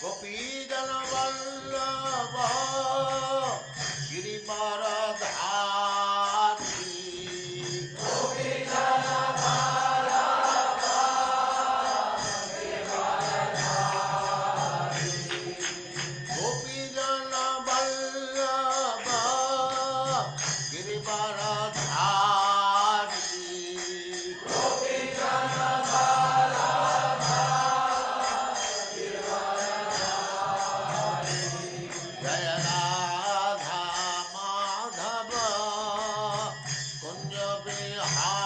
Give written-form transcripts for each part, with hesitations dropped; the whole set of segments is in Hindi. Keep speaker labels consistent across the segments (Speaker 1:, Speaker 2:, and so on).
Speaker 1: गोपीजन वल्लभ गिरिवरधारी गोपीजन वल्लभ गिरिवरधारी जय राधा माधव कुंज बिहारी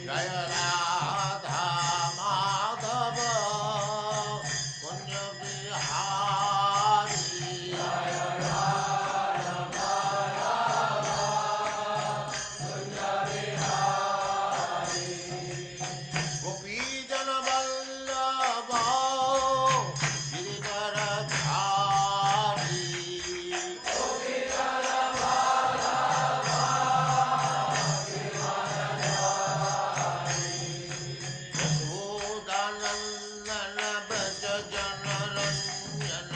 Speaker 1: जय राधा माधव कुंज बिहारी गोपीजन वल्लभ गिरिवरधारी यशोदानंदन व्रज जनरंजन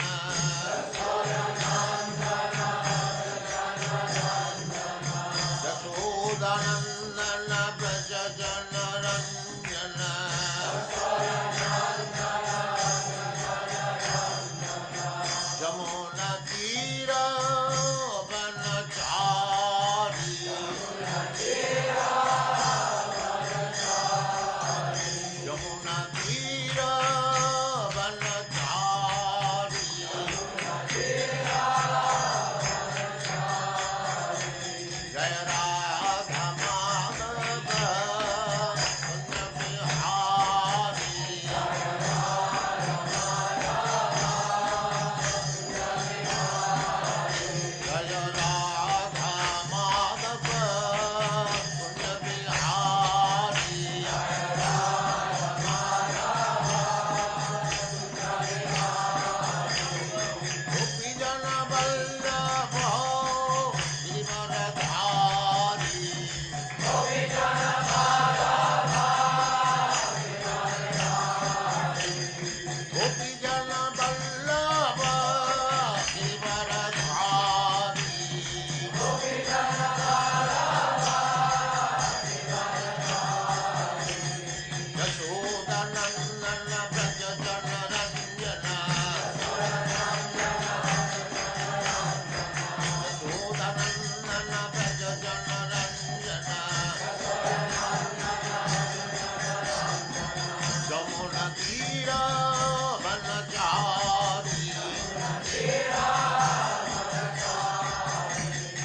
Speaker 1: यशोदानंदन व्रज जनरंजन जमुना तीर वनचारी यमुना तीर वनचारी जय राधा माधव कुंज बिहारी जय राधा माधव कुंज बिहारी गोपीजन वल्लभ गिरिवरधारी गोपीजन वल्लभ गिरिवरधारी यशोदानंदन व्रज जनरंजन यशोदानंदन व्रज जनरंजन यमुना तीर वनचारी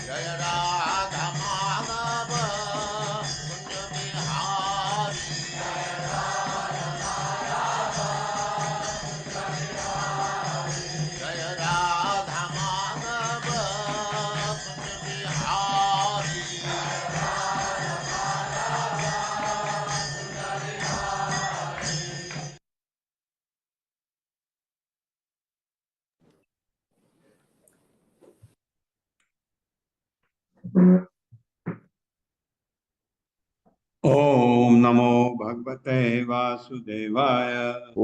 Speaker 1: जय राधा माधव कुंज बिहारी जय राधा माधव कुंज बिहारी
Speaker 2: ओम नमो भगवते वासुदेवाय।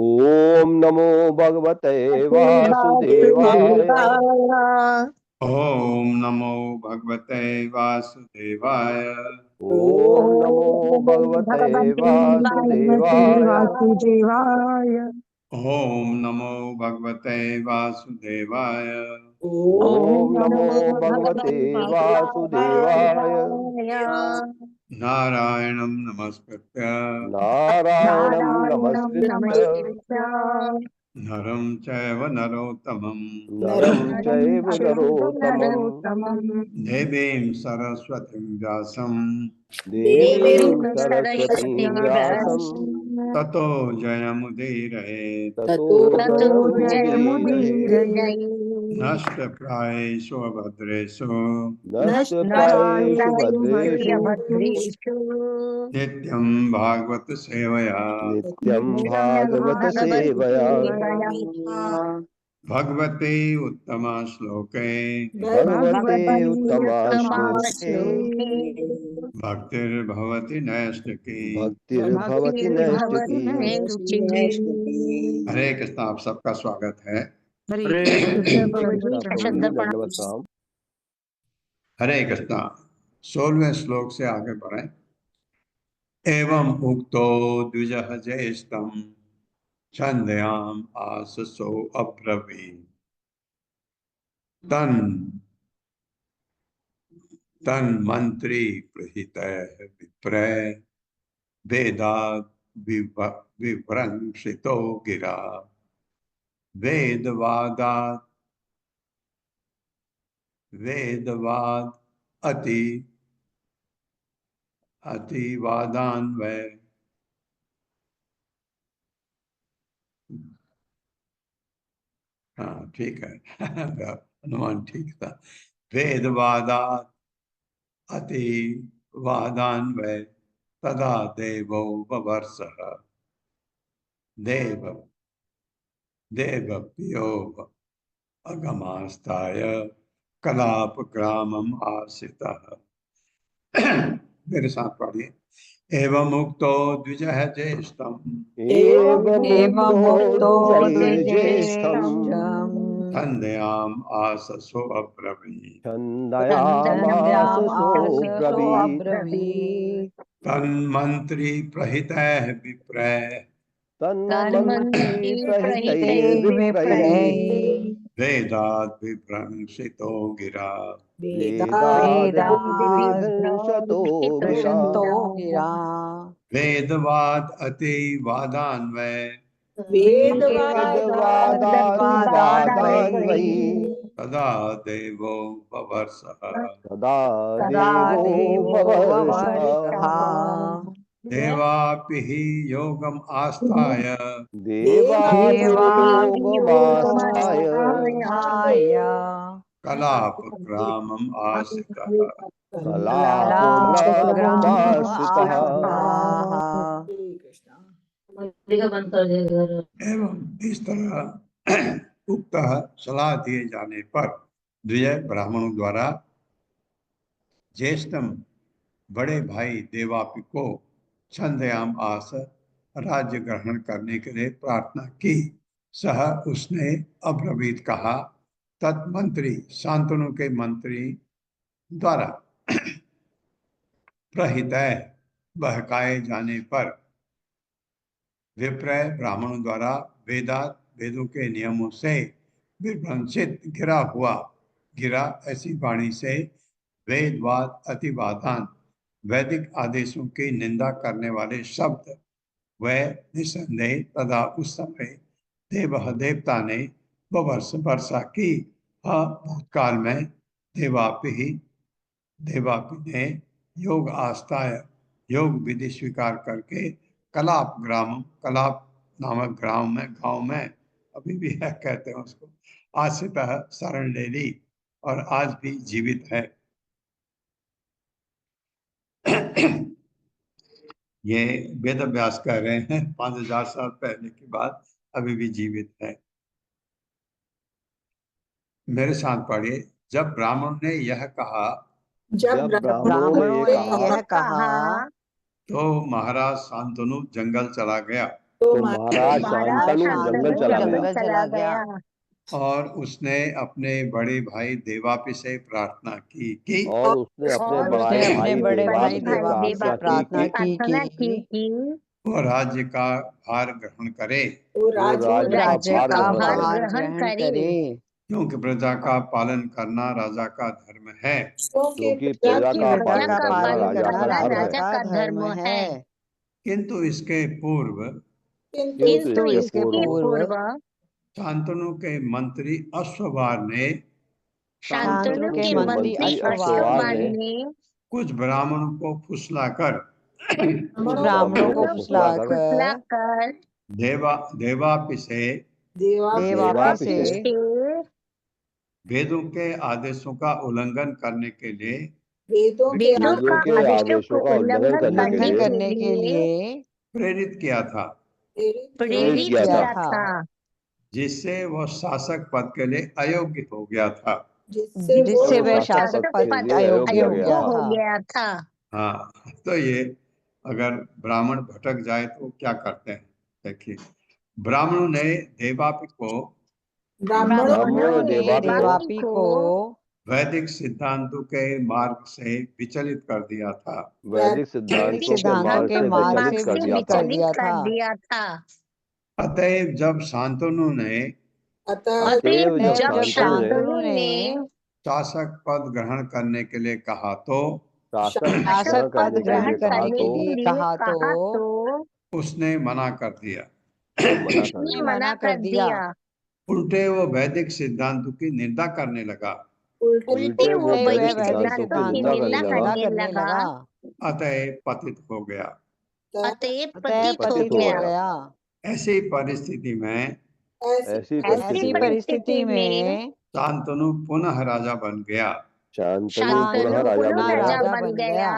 Speaker 3: ओम नमो भगवते वासुदेवाय।
Speaker 2: ओम नमो भगवते वासुदेवाय।
Speaker 3: ओम नमो भगवते वासुदेवाय।
Speaker 2: ओम नमो भगवते वासुदेवाय।
Speaker 3: ओम नमो भगवते वासुदेवाय।
Speaker 2: नारायणं नमस्कृत्य
Speaker 3: नारायणं नमस्कृत्य
Speaker 2: नरं चैव नरोत्तमं
Speaker 3: नरं चैव नरोत्तमं
Speaker 2: देवीं सरस्वतीं व्यासं
Speaker 3: देवीं सरस्वतीं व्यासं
Speaker 2: ततो जयमुदीरयेत्।
Speaker 3: ततो जयमुदीरये।
Speaker 2: नष्टप्रायेषु भद्रेषु
Speaker 3: नष्टप्रायेषु भद्रेषु
Speaker 2: नित्यं भागवत सेवया
Speaker 3: नित्यं भागवत सेवया
Speaker 2: भगवते उत्तमा श्लोके
Speaker 3: भगवते उत्तमा
Speaker 4: उत्तमा
Speaker 3: श्लोके
Speaker 2: भक्तिर्भवति नैष्टिकी।
Speaker 3: भक्तिर्भवति नैष्टिकी।
Speaker 2: हरे कृष्ण। आप सबका स्वागत है।
Speaker 4: हरे
Speaker 3: कृष्णा प्रभु जी, दंडवत प्रणाम।
Speaker 2: हरे कृष्णा। 16वें श्लोक से आगे बढ़ें। एवं उक्तो द्विजः ज्येष्ठं छंदयाम आससो अब्रवीत् तन्मंत्री प्रहितः विप्रः वेदात् विभ्रंशितो गिरा वेदवाद अतिवादान्वय। हाँ ठीक है। अनुमान ठीक था। वेदवादात् अतिवादान्वय तदा देवो ववर्षः देवप्रियो अगमास्ताय कलापग्रामम् आश्रितः। मेरे साथ पढ़िए। एवं उक्तो द्विजः ज्येष्ठम्
Speaker 3: एवमुक्तो द्विजज्येष्ठम्
Speaker 2: छन्दयाम् आससो अब्रवीत्
Speaker 3: छन्दयामाससो ब्रवीत्
Speaker 2: तन्मन्त्री प्रहितः विप्रः
Speaker 3: तन्मन्त्री प्रहितैर् विप्रैः
Speaker 2: वेदाद् विभ्रंशितो गिरा
Speaker 3: वेदाद्विभंसतो गिरा।
Speaker 2: वेदवाद अतिवादान्वय
Speaker 3: वेदवादातिवादान्वयी
Speaker 2: तदा देवो ववर्षः
Speaker 3: तदा देवो ववर्षः।
Speaker 2: देवापि हि योगम् आस्थाय
Speaker 3: देवापि योगमास्थाय
Speaker 2: कलापग्रामम् आश्रितः।
Speaker 3: कलापग्राममाश्रितः।
Speaker 2: एवं इस तरह उक्त सलाह दिए जाने पर द्विजय ब्राह्मणों द्वारा ज्येष्ठम बड़े भाई देवापि को छंदयाम आस राज्य ग्रहण करने के लिए प्रार्थना की। सह उसने अब्रवीत कहा तत्मंत्री शांतनु के मंत्री द्वारा प्रहितय बहकाए जाने पर विप्रय ब्राह्मणों द्वारा वेदों के नियमों से विभ्रंशित गिरा ऐसी वाणी से वेदवाद अतिवादान वैदिक आदेशों की निंदा करने वाले शब्द वह निसंदेह तथा उस समय देवता ने वर्षा की। भूतकाल में देवापि ने योग योग विधि स्वीकार करके कलाप नामक गांव में अभी भी है कहते हैं उसको आश्रित शरण ले ली और आज भी जीवित है। ये वेद व्यास कह रहे हैं 5000 साल पहले की बात अभी भी जीवित है। मेरे साथ पढ़िए। जब ब्राह्मण ने यह कहा तो महाराज शांतनु जंगल चला गया और उसने अपने बड़े भाई देवापि से प्रार्थना की
Speaker 3: और उसने अपने बड़े भाई देवापि से प्रार्थना की
Speaker 2: वो राज्य का भार ग्रहण करे क्योंकि प्रजा का पालन करना राजा का धर्म है।
Speaker 3: क्योंकि प्रजा का पालन करना राजा का धर्म है।
Speaker 2: किंतु इसके पूर्व शांतनु के मंत्री अश्ववार ने कुछ ब्राह्मणों को फुसलाकर देवापि से वेदों के आदेशों का उल्लंघन करने के लिए
Speaker 3: वेदों के आदेशों का उल्लंघन करने के लिए
Speaker 2: प्रेरित किया था। जिससे वह शासक पद के लिए अयोग्य हो गया था।
Speaker 3: जिससे वह शासक पद
Speaker 4: के लिए
Speaker 3: अयोग्य हो
Speaker 4: अयोग्य
Speaker 3: गया
Speaker 4: हो
Speaker 3: था।
Speaker 4: गया था।
Speaker 2: हाँ, तो ये अगर ब्राह्मण भटक जाए तो क्या करते हैं, देखिए। ब्राह्मणों ने देवापि को
Speaker 4: ब्राह्मणों ने
Speaker 3: देवापी को
Speaker 2: वैदिक सिद्धांतों के मार्ग से विचलित कर दिया था।
Speaker 4: वैदिक
Speaker 3: वैदिक
Speaker 4: सिद्धांतों के
Speaker 3: सिद्धांतों
Speaker 4: मार्ग
Speaker 3: के
Speaker 4: से
Speaker 3: मार्ग
Speaker 4: विचलित
Speaker 3: से
Speaker 4: कर दिया था।
Speaker 3: विचलित कर दिया था।
Speaker 2: अतएव जब शांतनु ने
Speaker 4: अतएव जब
Speaker 3: जब
Speaker 4: शांतनु ने
Speaker 3: शांतनु ने
Speaker 2: शासक पद ग्रहण करने के लिए कहा तो
Speaker 4: शासक
Speaker 3: शासक पद
Speaker 4: ग्रहण
Speaker 3: ग्रहण
Speaker 4: करने के
Speaker 3: करने
Speaker 4: लिए
Speaker 3: के लिए कहा तो
Speaker 2: उसने मना कर दिया।
Speaker 4: मना कर
Speaker 3: उसने
Speaker 4: दिया।
Speaker 3: मना कर दिया।
Speaker 2: उल्टे वो वैदिक सिद्धांतों की निंदा करने लगा।
Speaker 4: उल्टे वो
Speaker 3: वह
Speaker 4: वैदिक
Speaker 3: वैदिक
Speaker 4: सिद्धांतों की निंदा
Speaker 3: सिद्धांतों
Speaker 4: करने
Speaker 3: की
Speaker 4: लगा।
Speaker 3: निंदा करने लगा।
Speaker 2: अतएव पतित हो गया।
Speaker 3: अतः
Speaker 4: पतित
Speaker 3: पतित
Speaker 4: हो
Speaker 3: हो
Speaker 4: गया।
Speaker 3: गया।
Speaker 2: ऐसी परिस्थिति में
Speaker 4: ऐसी
Speaker 3: ऐसी परिस्थिति में
Speaker 2: शांतनु पुनः राजा बन गया
Speaker 4: शांतनु पुनः
Speaker 3: शांतनु
Speaker 4: राजा
Speaker 3: पुनः
Speaker 4: बन गया
Speaker 3: राजा बन गया।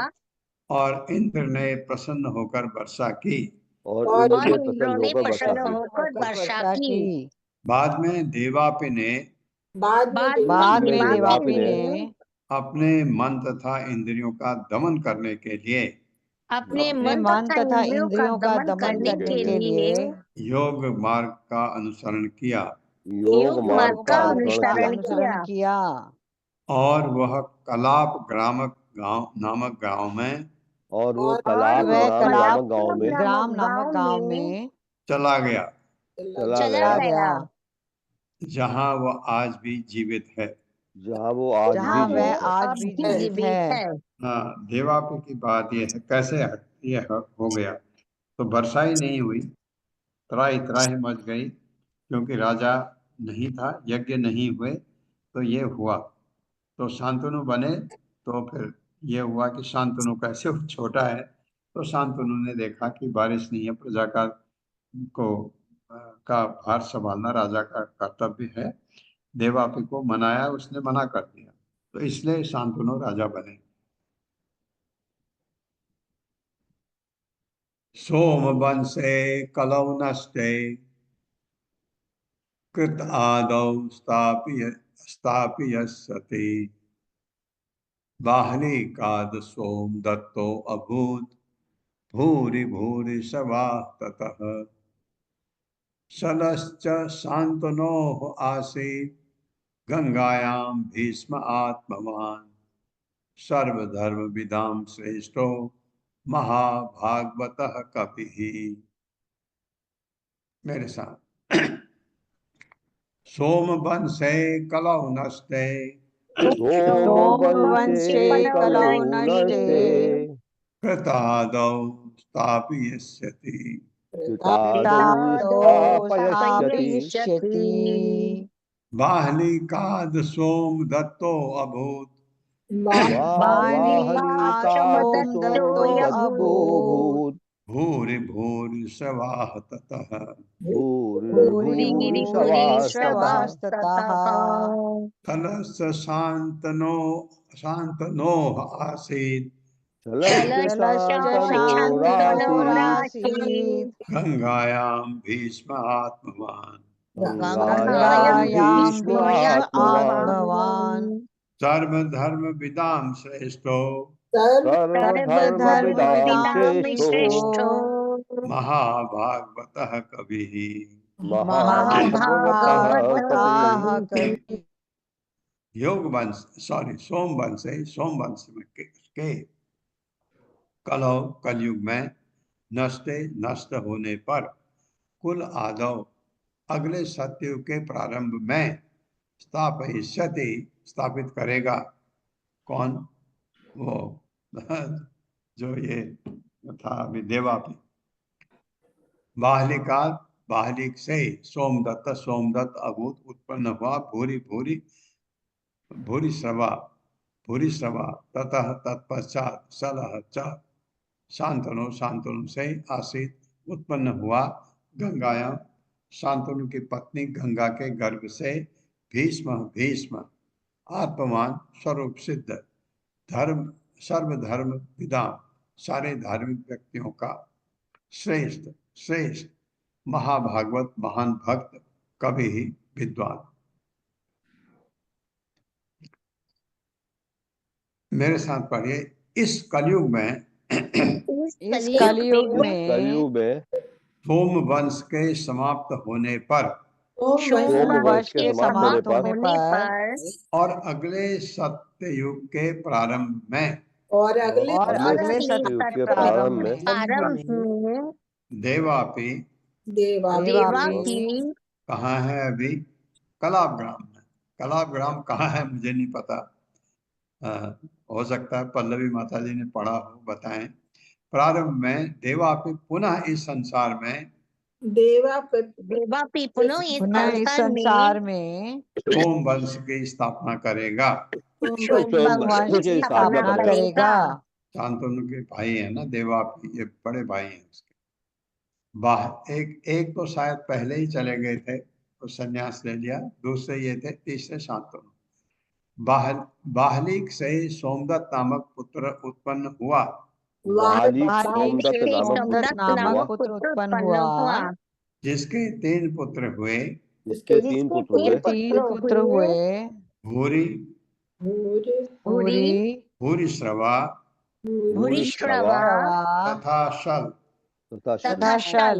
Speaker 2: और इंद्र ने प्रसन्न होकर वर्षा की।
Speaker 4: और इंद्र ने प्रसन्न होकर वर्षा की।
Speaker 3: वर्षा की।
Speaker 2: बाद में देवापि ने
Speaker 3: बाद में देवापी ने
Speaker 2: अपने मन तथा इंद्रियों का दमन करने के लिए
Speaker 3: अपने मन तथा इंद्रियों का दमन करने के लिए
Speaker 2: योग मार्ग का अनुसरण किया
Speaker 4: योग मार्ग का अनुसरण किया।
Speaker 3: अनुसरण किया।
Speaker 2: और वह कलाप नामक गांव में
Speaker 4: और वो कलाप
Speaker 3: वह
Speaker 4: ग्राम
Speaker 3: कलाप
Speaker 4: नामक गांव में
Speaker 3: ग्राम नामक गांव में
Speaker 2: चला गया,
Speaker 4: चला
Speaker 3: चला
Speaker 4: गया,
Speaker 3: गया,
Speaker 2: जहां वह आज भी जीवित है।
Speaker 4: जहाँ वो आज
Speaker 3: जहाँ
Speaker 4: भी
Speaker 3: वह
Speaker 4: जीवित है।
Speaker 3: आज भी जीवित है।
Speaker 2: हाँ, देवापि की बात यह है, कैसे यह हो गया। तो वर्षा ही नहीं हुई, त्राही त्राही मच गई, क्योंकि राजा नहीं था, यज्ञ नहीं हुए, तो ये हुआ। तो शांतनु बने, तो फिर ये हुआ कि शांतनु कैसे छोटा है, तो शांतनु ने देखा कि बारिश नहीं है, प्रजा को का भार संभालना राजा का कर्तव्य है। देवापि को मनाया, उसने मना कर दिया, तो इसलिए शांतनु राजा बने। सोम वंशे कलौ नष्टे कृत आदौ स्थापियस्यति बाह्लिकाद सोम दत्तो अभूत भूरि भूरि सवा ततः शलश्च शान्तनोः आसीत् गंगायां भीष्म आत्मवान् सर्वधर्मविदां श्रेष्ठो महाभागवतः कपिः। मेरे साथ। सोम वंशे कलौ नष्टे
Speaker 3: सोमवंशे कलौ नष्टे
Speaker 2: कृतादौ स्थापयिष्यति
Speaker 4: कृतादौ
Speaker 3: कृतादौ
Speaker 4: स्थापयिष्यति।
Speaker 3: स्थापयिष्यति
Speaker 2: बाह्लिकाद सोम दत्तो अभूत
Speaker 3: बाह्लिकात्
Speaker 4: बाह्लिकात्
Speaker 3: सोम दत्तो
Speaker 4: सोम
Speaker 3: अभूत्
Speaker 4: दत्तोऽभूत्
Speaker 2: भूरि भूरि सवाह ततः
Speaker 3: भूरि
Speaker 4: भूरिर्भूरि
Speaker 3: भूरि
Speaker 4: सवास्ततः।
Speaker 3: श्रवास्ततः
Speaker 2: कलश शान्तनोः आसीत्
Speaker 3: जलश्च शान्तनोरासीत्
Speaker 2: गंगायां भीष्म आत्मवान्
Speaker 4: गंगायां
Speaker 3: गंगायां
Speaker 4: भीष्म
Speaker 3: भीष्म
Speaker 4: आत्मवान्
Speaker 3: आत्मवान्
Speaker 2: सर्वधर्म विदाम श्रेष्ठो
Speaker 4: सर्वधर्मविदां
Speaker 3: सर्वधर्मविदां
Speaker 4: श्रेष्ठो
Speaker 3: श्रेष्ठो
Speaker 2: महाभागवतः कविः।
Speaker 4: महाभागवतः
Speaker 3: महाभागवतः
Speaker 4: कविः।
Speaker 3: कवि।
Speaker 2: योग वंश सोम वंश है, सोम वंश में के कलौ कलयुग में नष्ट होने पर कुल आदव अगले सतयुग के प्रारंभ में स्थापित करेगा। कौन? वो जो ये था अभी देवापि। बाहलिक से सोमदत्त अभूत उत्पन्न हुआ भूरि भूरि भूरि श्रवा ततः तत्पश्चात सलह च शांतनु से आसित उत्पन्न हुआ गंगायां शांतनु की पत्नी गंगा के गर्भ से भीष्म आत्मवान स्वरूप सिद्ध धर्म सर्वधर्म विदाम सारे धार्मिक व्यक्तियों का श्रेष्ठ महाभागवत महान भक्त कभी ही विद्वान। मेरे साथ पढ़िए, इस कलयुग में
Speaker 3: इस कलयुग
Speaker 4: इस
Speaker 3: में
Speaker 4: कलयुग में
Speaker 2: सोम वंश के समाप्त होने पर
Speaker 4: सोम वंश के समाप्त होने पर
Speaker 2: और अगले सत्ययुग के प्रारंभ में
Speaker 3: और
Speaker 4: अगले
Speaker 3: अगले
Speaker 4: सतयुग के
Speaker 3: प्रारंभ
Speaker 4: प्रारंभ में
Speaker 3: में
Speaker 2: देवापि
Speaker 3: देवापि
Speaker 2: कहाँ है अभी? कलापग्राम में। कलापग्राम कहाँ है मुझे नहीं पता, हो सकता है पल्लवी माता जी ने पढ़ा हो, बताएं। प्रारंभ में देवापि पुनः इस संसार में
Speaker 3: पुनः इस संसार में
Speaker 2: सोम वंश की स्थापना करेगा।
Speaker 4: सोम वंश की स्थापना
Speaker 3: करेगा।
Speaker 2: शांतनु के भाई है ना देवापि, ये बड़े भाई हैं उसके। एक तो शायद पहले ही चले गए थे तो संन्यास ले लिया, दूसरे ये थे, तीसरे शांतनु। बाहलिक से सोमदत्त नामक पुत्र उत्पन्न हुआ।
Speaker 4: बालिक
Speaker 3: बालिक
Speaker 4: सोमदत्त
Speaker 3: से
Speaker 4: नामक
Speaker 3: सोमदत्त
Speaker 4: पुत्र उत्पन्न
Speaker 3: नामक
Speaker 4: हुआ,
Speaker 3: पुत्र उत्पन्न हुआ,
Speaker 2: जिसके 3 पुत्र हुए।
Speaker 4: जिसके 3 पुत्र हुए,
Speaker 3: 3 पुत्र हुए।
Speaker 2: भूरि,
Speaker 3: भूरि,
Speaker 2: भूरिश्रवा
Speaker 4: भूरिश्रवा
Speaker 2: तथा शल।
Speaker 3: तथा शल।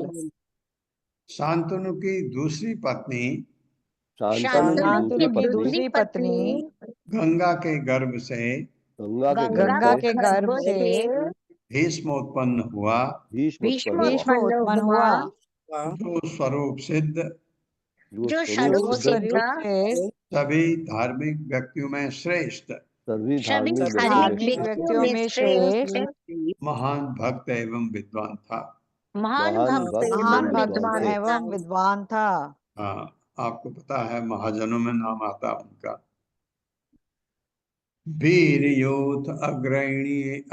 Speaker 2: शांतनु की दूसरी पत्नी
Speaker 4: शांतनु की दूसरी
Speaker 3: शांतनु की
Speaker 4: पत्नी
Speaker 3: दूसरी पत्नी
Speaker 2: गंगा के गर्भ से
Speaker 3: गंगा के गर्भ से
Speaker 2: भीष्म उत्पन्न हुआ,
Speaker 4: भीष्म उत्पन्न हुआ,
Speaker 3: भीष्म उत्पन्न हुआ,
Speaker 2: जो स्वरूप सिद्ध
Speaker 4: जो
Speaker 3: जो
Speaker 4: स्वरूप सिद्ध
Speaker 3: स्वरूप से
Speaker 2: सभी धार्मिक व्यक्तियों में श्रेष्ठ,
Speaker 4: सभी धार्मिक व्यक्तियों में
Speaker 3: धार्मिक
Speaker 4: श्रेष्ठ,
Speaker 3: व्यक्तियों में श्रेष्ठ,
Speaker 2: महान भक्त एवं विद्वान था।
Speaker 4: महान भक्त
Speaker 3: महान
Speaker 4: एवं
Speaker 3: भक्त
Speaker 4: विद्वान थे।
Speaker 3: एवं विद्वान था।
Speaker 2: हाँ, आपको पता है महाजनों में नाम आता उनका। वीर यूथ अग्रणीय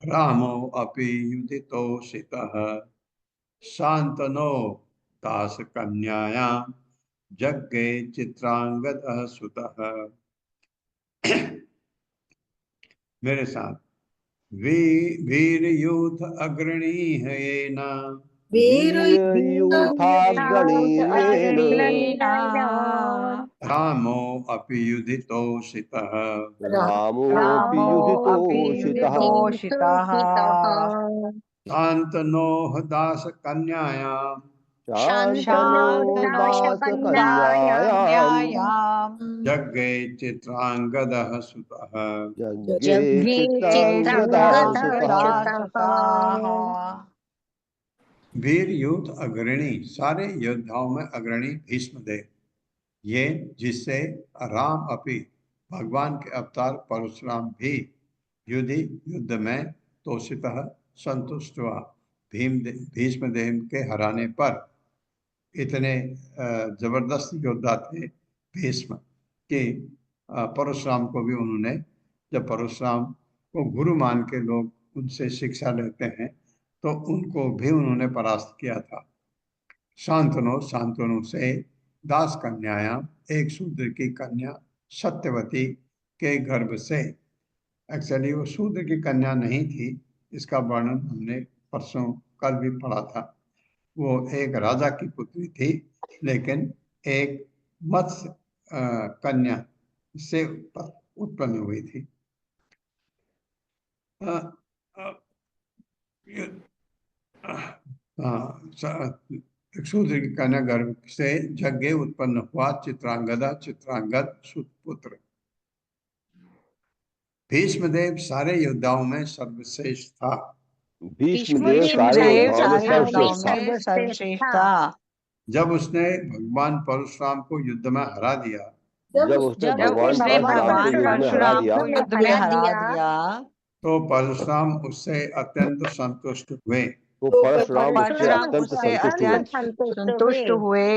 Speaker 2: रामो अपि युधितोषितः शान्तनो दास कन्यायां जग्गे चित्रांगदः सुतः। मेरे साथ, वीर यूथ अग्रणीयेन
Speaker 4: वीरयूथाग्रणीयेन
Speaker 2: रामो अपि युधितोषितः
Speaker 4: रामोऽपि युधितोषितः
Speaker 3: युधितोषितः
Speaker 2: शान्तनोः दास कन्यायां
Speaker 4: शान्तनो दासकन्यायां
Speaker 3: शान्तकन्यायां
Speaker 2: जग्गे चित्रांगदः सुतः।
Speaker 4: जज्ञे चित्रांगदा सुतः।
Speaker 3: चित्रांगदासुताः।
Speaker 2: वीर यूथ अग्रणी, सारे योद्धाओं में अग्रणी भीष्मदेव, ये जिससे राम अपि भगवान के अवतार परशुराम भी युद्ध में तोषितः संतुष्ट हुआ। भीष्मदेव के हराने पर इतने जबरदस्त योद्धा थे भीष्म कि परशुराम को भी उन्होंने, जब परशुराम को गुरु मान के लोग उनसे शिक्षा लेते हैं तो उनको भी उन्होंने परास्त किया था। शांतनु से दास कन्यायाम, एक शूद्र की कन्या सत्यवती के गर्भ से। एक्चुअली वो शूद्र की कन्या नहीं थी, इसका वर्णन हमने परसों कल भी पढ़ा था। वो एक राजा की पुत्री थी, लेकिन एक मत्स्य कन्या से उत्पन्न हुई थी। शूद्र की कन्या गर्भ से जग्गे उत्पन्न हुआ चित्रांगद सुपुत्र। भीष्मदेव सारे योद्धाओं में सर्वश्रेष्ठ था।
Speaker 4: भीष्मदेव सारे योद्धाओं में सर्वश्रेष्ठ था।
Speaker 3: सर्वश्रेष्ठ था।
Speaker 2: जब उसने भगवान परशुराम को युद्ध में हरा दिया,
Speaker 4: जब उसने भगवान परशुराम को युद्ध में हरा दिया,
Speaker 3: युद्ध में हरा दिया,
Speaker 2: तो परशुराम उससे अत्यंत संतुष्ट हुए।
Speaker 4: तो परशुराम उससे अत्यंत
Speaker 3: संतुष्ट हुए।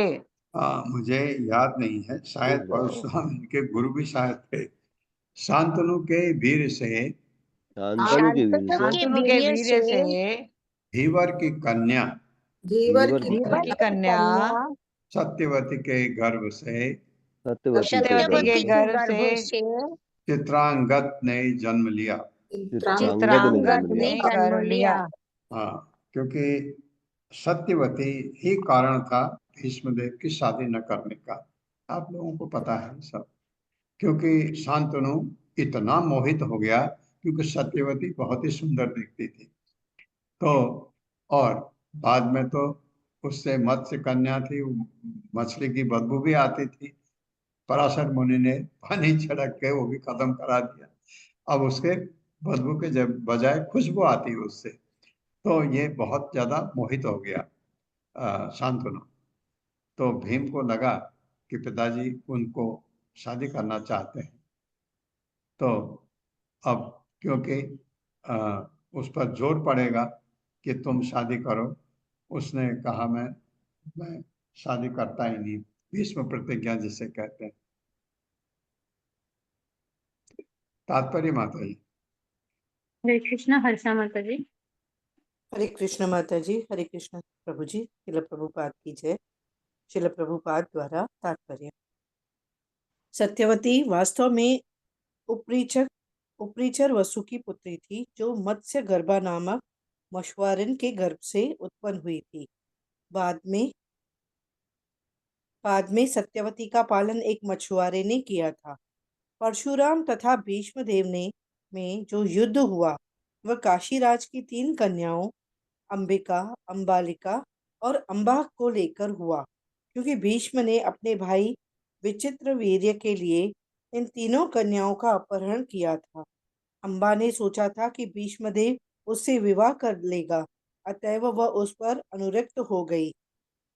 Speaker 2: मुझे याद नहीं है, शायद परशुराम इनके गुरु भी शायद थे। शांतनु के वीर से धीवर की कन्या सत्यवती के गर्भ से चित्रांगद ने जन्म लिया।
Speaker 3: चित्रांगद ने जन्म लिया।
Speaker 2: हाँ, क्योंकि सत्यवती ही कारण था भीष्मदेव की शादी न करने का। आप लोगों को पता है सब, क्योंकि शांतनु इतना मोहित हो गया क्योंकि सत्यवती बहुत ही सुंदर दिखती थी। तो और बाद में तो उससे मत्स्य कन्या थी, मछली की बदबू भी आती थी। पराशर मुनि ने पानी छिड़क के वो भी खत्म करा दिया। अब उसके बदबू के जब बजाय खुशबू आती है उससे। तो ये बहुत ज्यादा मोहित हो गया शांतनु। तो भीम को लगा कि पिताजी उनको शादी करना चाहते हैं। तो अब क्योंकि अ, उस पर जोर पड़ेगा कि तुम शादी करो, उसने कहा मैं शादी करता ही नहीं। भीष्म प्रतिज्ञा जिसे कहते हैं। तात्पर्य माता जी।
Speaker 5: हरे कृष्ण हर्षा माता जी।
Speaker 6: हरे कृष्ण माता जी। हरे कृष्ण प्रभु जी। शिल प्रभुपाद की जय। शिल प्रभुपाद द्वारा तात्पर्य। सत्यवती वास्तव में उपरीचर वसु की पुत्री थी, जो मत्स्य गर्भा नामक मशवारिन के गर्भ से उत्पन्न हुई थी। बाद में सत्यवती का पालन एक मछुआरे ने किया था। परशुराम तथा भीष्मदेव में जो युद्ध हुआ वह काशीराज की 3 कन्याओं अंबिका, अंबालिका और अंबा को लेकर हुआ, क्योंकि भीष्म ने अपने भाई विचित्रवीर्य के लिए इन तीनों कन्याओं का अपहरण किया था। अंबा ने सोचा था कि भीष्मदेव उससे विवाह कर लेगा, अतएव वह उस पर अनुरक्त हो गई।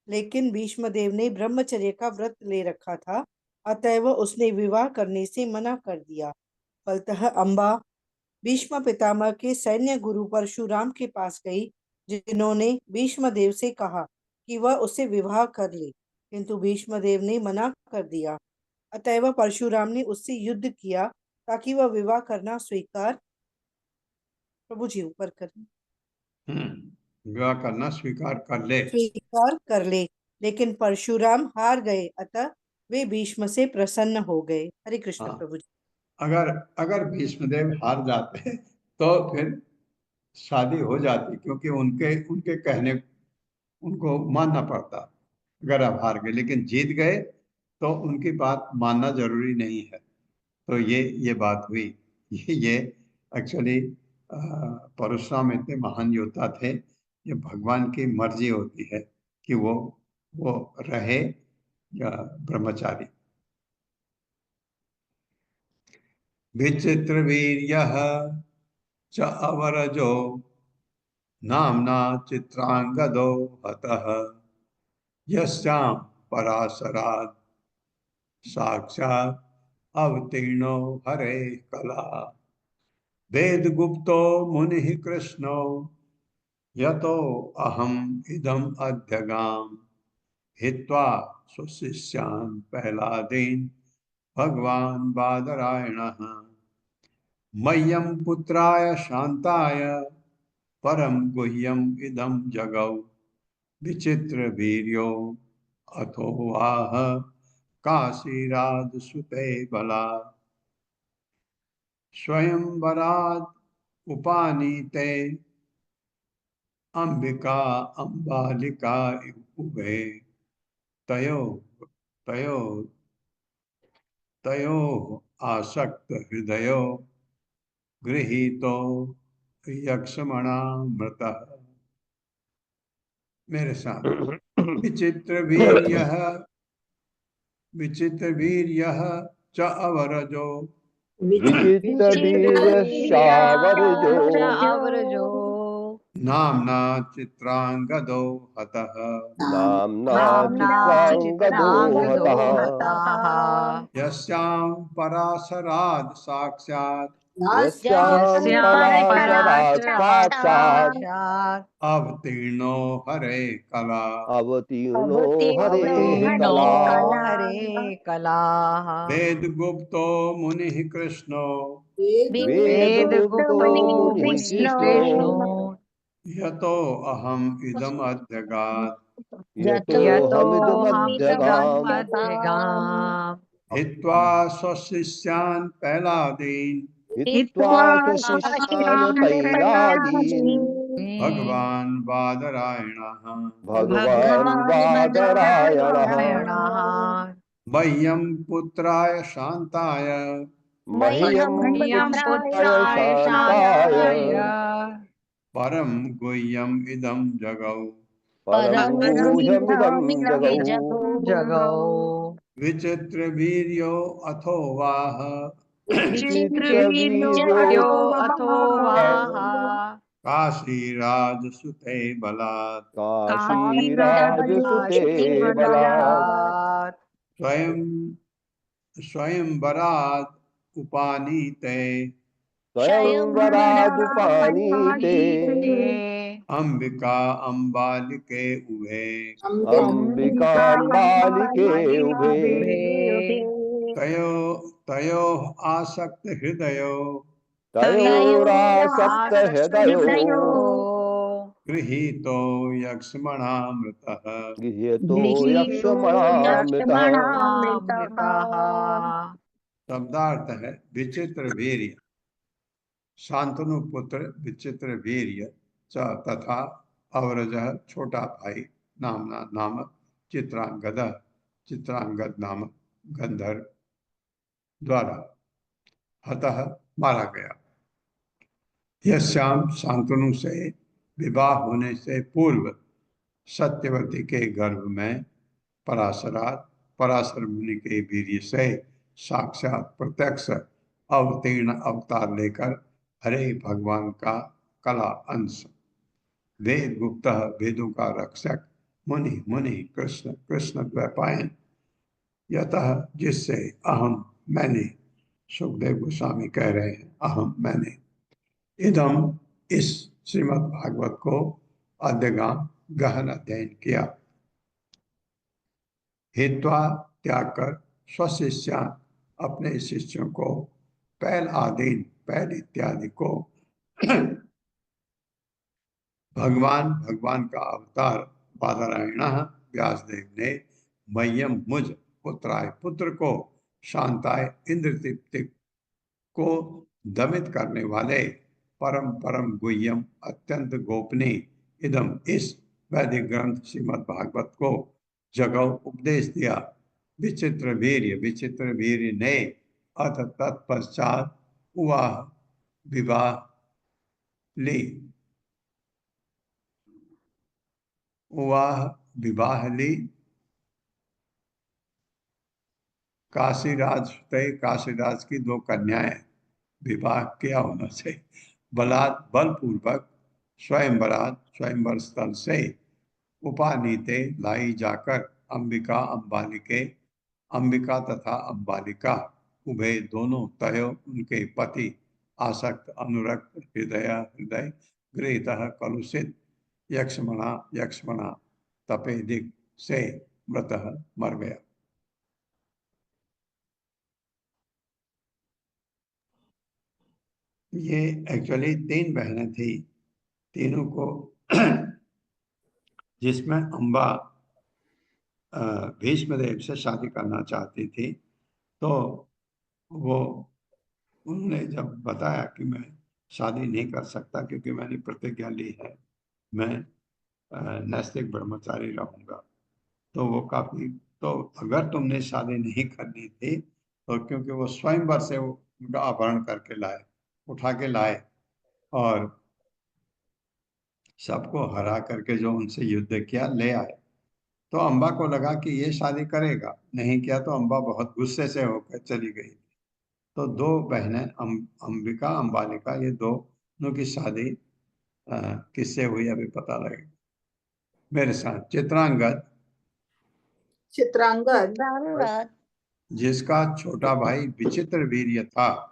Speaker 6: लेकिन भीष्मदेव ने ब्रह्मचर्य का व्रत ले रखा था, अतएव उसने विवाह करने से मना कर दिया। फलतः अंबा भीष्म पितामह के सैन्य गुरु परशुराम के पास गई, जिन्होंने भीष्मदेव से कहा कि वह उससे विवाह कर ले, किंतु भीष्मदेव ने मना कर दिया। अतएव परशुराम ने उससे युद्ध किया ताकि वह विवाह करना प्रभु जी ऊपर करें
Speaker 2: विवाह करना
Speaker 6: स्वीकार कर ले। लेकिन परशुराम हार गए, अतः वे भीष्म से प्रसन्न हो गए। हरे कृष्ण
Speaker 2: हाँ।
Speaker 6: प्रभु जी।
Speaker 2: अगर अगर भीष्मदेव हार जाते तो फिर शादी हो जाती, क्योंकि उनके उनके कहने उनको मानना पड़ता। अगर आप हार गए, लेकिन जीत गए तो उनकी बात मानना जरूरी नहीं है। तो ये बात हुई। ये एक्चुअली परशुराम इतने महान योद्धा थे, ये भगवान की मर्जी होती है कि वो रहे या ब्रह्मचारी। विचित्र वीर्यः च अवरजो नाम्ना चित्रांगदो हतः यस्यां पराशरात् साक्षात् अवतीर्णो हरे कला वेद गुप्तो मुनिः कृष्णो यतो अहम इदम अध्यगाम हित्वा स्वशिष्यान् प्रह्लादेन भगवान बादरायणः मह्यं पुत्राय शांताय परम गुह्यम इदम जगौ विचित्र वीर्यो अथो वाह काशीराज सुते बला स्वयंवराद उपानीते अंबिका अंबालिका उभे तयो तयो तयो आसक्त हृदयो गृहीतो यक्षमणा मृत। मेरे साथ विचित्र वीर्य च अवरजो
Speaker 4: विचित्र वीर्यश्चावरजो
Speaker 3: अवरजो
Speaker 2: नाम्ना चित्रांगदो हतः
Speaker 4: नाम्ना
Speaker 3: नाम्ना
Speaker 4: चित्रांगदो
Speaker 3: चित्रांगदो
Speaker 4: हतः
Speaker 3: हताः
Speaker 2: यस्यां पराशराद साक्षात्
Speaker 4: यस्यां
Speaker 3: यस्यां
Speaker 4: पराशरात् साक्षात्
Speaker 3: साक्षात्
Speaker 2: अवतीर्णो हरे कला
Speaker 4: अवतीर्णो हरे
Speaker 3: अवतीर्णो
Speaker 4: कला
Speaker 3: हरे कलाः
Speaker 2: वेद गुप्तो मुनिः कृष्णो
Speaker 4: वेद
Speaker 3: वेद
Speaker 4: गुप्तो
Speaker 3: गुप्तो
Speaker 4: मुनिः
Speaker 3: मुनिः
Speaker 4: कृष्णो
Speaker 3: कृष्णो
Speaker 2: यतो अहम इदम अध्यगात्
Speaker 4: यतो
Speaker 3: यतोऽहमिदम्
Speaker 4: हमिदमध्यगाम्
Speaker 3: अध्यगाम्
Speaker 2: हित्वा स्वशिष्यान् प्रह्लादीन्
Speaker 4: हित्वा स्वशिष्यान् पैलादीन्
Speaker 2: भगवान बादरायणः
Speaker 4: भगवान् बादरायणः
Speaker 2: मह्यं पुत्राय शान्ताय
Speaker 4: मह्यं पुत्राय शान्ताय
Speaker 2: परम गुह्यम् इदं जगौ
Speaker 4: परं गुह्यमिदं जगौ
Speaker 2: विचित्रवीर्यो अथो वाह
Speaker 4: विचित्रवीर्यो अथो वाह
Speaker 2: काशीराजसुते बलात्
Speaker 4: काशीराजसुते बलात्
Speaker 2: स्वयं स्वयंवरात् उपानीते
Speaker 4: स्वयंवरादुपानीते
Speaker 2: अंबिका अंबालिके उभे
Speaker 4: अंबिकाम्बालिके उभे
Speaker 2: तयो तयो आसक्त हृदयो
Speaker 4: तयोरासक्त हृदयो
Speaker 2: गृहीतो यक्ष्मणामृतः
Speaker 4: गृह्यतो यक्ष्मणामृतः
Speaker 2: शब्दार्थ है विचित्र वीर्य, शांतनु पुत्र विचित्र वीर्य च तथा अवरजः छोटा भाई नामना नामक चित्रांगद नामक गंधर्व द्वारा हतः मारा गया। यह श्याम शांतनु से विवाह होने से पूर्व सत्यवती के गर्भ में पराशर मुनि के वीर्य से साक्षात प्रत्यक्ष अवतीर्ण अवतार लेकर हरे भगवान का कला अंश वेद गुप्त वेदों का रक्षक मुनि मुनि कृष्ण कृष्ण द्वैपायन यतः जिससे अहम मैंने सुखदेव गोस्वामी कह रहे हैं अहम मैंने इदम इस श्रीमद् भागवत को अध्यगान गहन अध्ययन किया। हित्वा त्याग कर स्वशिष्या अपने शिष्यों को पैल इत्यादि को भगवान का अवतार बादरायण व्यासदेव ने मह्यम मुझ पुत्राय पुत्र को शांताय इंद्रदीप्ति को दमित करने वाले परम गुह्यम अत्यंत गोपनीय इदम इस वैदिक ग्रंथ श्रीमद् भागवत को जगह उपदेश दिया। विचित्र वीर्य ने अथ तत्पश्चात विवाह ली काशीराज की दो कन्याएं विवाह किया होना चाहिए। बलपूर्वक स्वयंवर स्थल से उपानीते लाई जाकर अंबिका तथा अंबालिका उभय दोनों तयो उनके पति आसक्त अनुरक्त हृदय गृहीत कलुषित यक्ष्मणा तपेदिक से मृत मर गया। ये एक्चुअली 3 बहनें थी, तीनों को जिसमें अम्बा भीष्मदेव से शादी करना चाहती थी, तो वो उन्होंने जब बताया कि मैं शादी नहीं कर सकता क्योंकि मैंने प्रतिज्ञा ली है, मैं नैष्ठिक ब्रह्मचारी रहूंगा, तो वो काफी, तो अगर तुमने शादी नहीं करनी थी तो क्योंकि वो स्वयंवर से उनका अपहरण करके उठा के लाए और सबको हरा करके जो उनसे युद्ध किया ले आए, तो अम्बा को लगा कि ये शादी करेगा, नहीं किया तो अम्बा बहुत गुस्से से होकर चली गई। तो 2 बहनें अंबिका अंबालिका, ये दोनों की शादी किससे हुई अभी पता लगेगा। मेरे साथ चित्रांगद जिसका छोटा भाई विचित्र वीर्य था,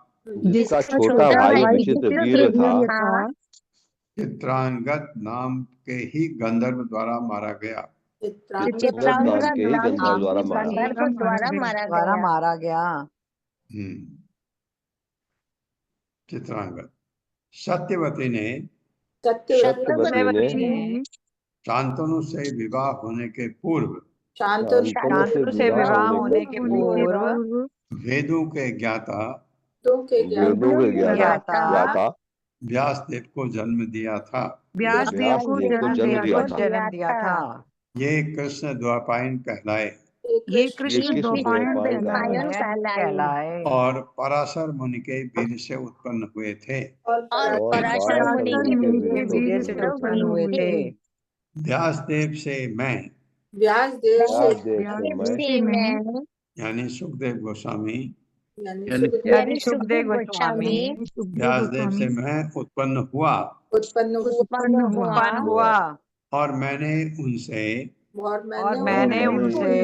Speaker 2: चित्रांगद नाम के ही गंधर्व द्वारा मारा गया।
Speaker 3: मारा गया।
Speaker 2: चित्रांगद सत्यवती ने शांतनु से विवाह होने के पूर्व वेदों के ज्ञाता व्यासदेव को जन्म दिया था।
Speaker 4: व्यासदेव को
Speaker 3: जन्म दिया था।
Speaker 2: ये कृष्ण द्वैपायन कहलाए
Speaker 4: ये कृष्ण द्वैपायन
Speaker 3: द्वैपायन
Speaker 4: कहलाए
Speaker 3: कहलाए
Speaker 2: और पराशर मुनि के वीर से उत्पन्न हुए थे।
Speaker 7: और पराशर मुनि के
Speaker 3: के वीर से उत्पन्न हुए थे।
Speaker 2: व्यासदेव से मैं
Speaker 7: व्यासदेव
Speaker 4: व्यासदेव से मैं
Speaker 2: यानी सुखदेव गोस्वामी,
Speaker 3: यानी सुखदेव गोस्वामी
Speaker 2: व्यासदेव से मैं उत्पन्न हुआ
Speaker 7: उत्पन्न
Speaker 3: हुआ
Speaker 2: और मैंने उनसे
Speaker 3: और मैंने उनसे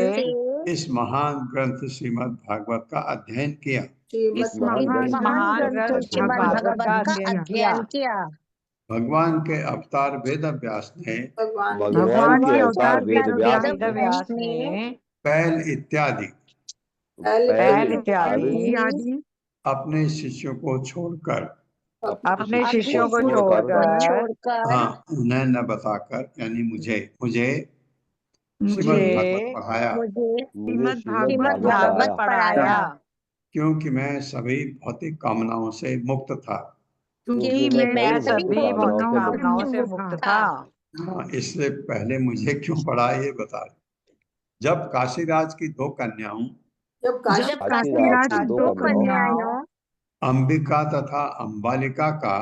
Speaker 2: इस महान ग्रंथ श्रीमद् भागवत का अध्ययन किया।
Speaker 4: इस
Speaker 3: महान ग्रंथ श्रीमद् भागवत का अध्ययन किया।
Speaker 2: भगवान के अवतार वेद व्यास ने
Speaker 4: भगवान के अवतार वेद
Speaker 3: व्यास ने
Speaker 2: पैल इत्यादि
Speaker 3: पहल इत्यादि
Speaker 4: इत्यादि
Speaker 2: अपने शिष्यों को छोड़कर,
Speaker 3: अपने शिष्यों को छोड़कर
Speaker 2: हाँ, उन्हें न बताकर यानी मुझे श्रीमद् भागवत पढ़ाया,
Speaker 4: श्रीमद् भागवत
Speaker 3: भागवत पढ़ाया।
Speaker 2: क्योंकि मैं सभी भौतिक कामनाओं से मुक्त था।
Speaker 4: क्योंकि
Speaker 3: मैं सभी भौतिक कामनाओं से मुक्त था।
Speaker 2: हाँ, इससे पहले मुझे क्यों पढ़ा ये बता। जब काशीराज की दो कन्याओं
Speaker 4: जब काशीराज की दो कन्याओं
Speaker 2: अंबिका तथा अंबालिका का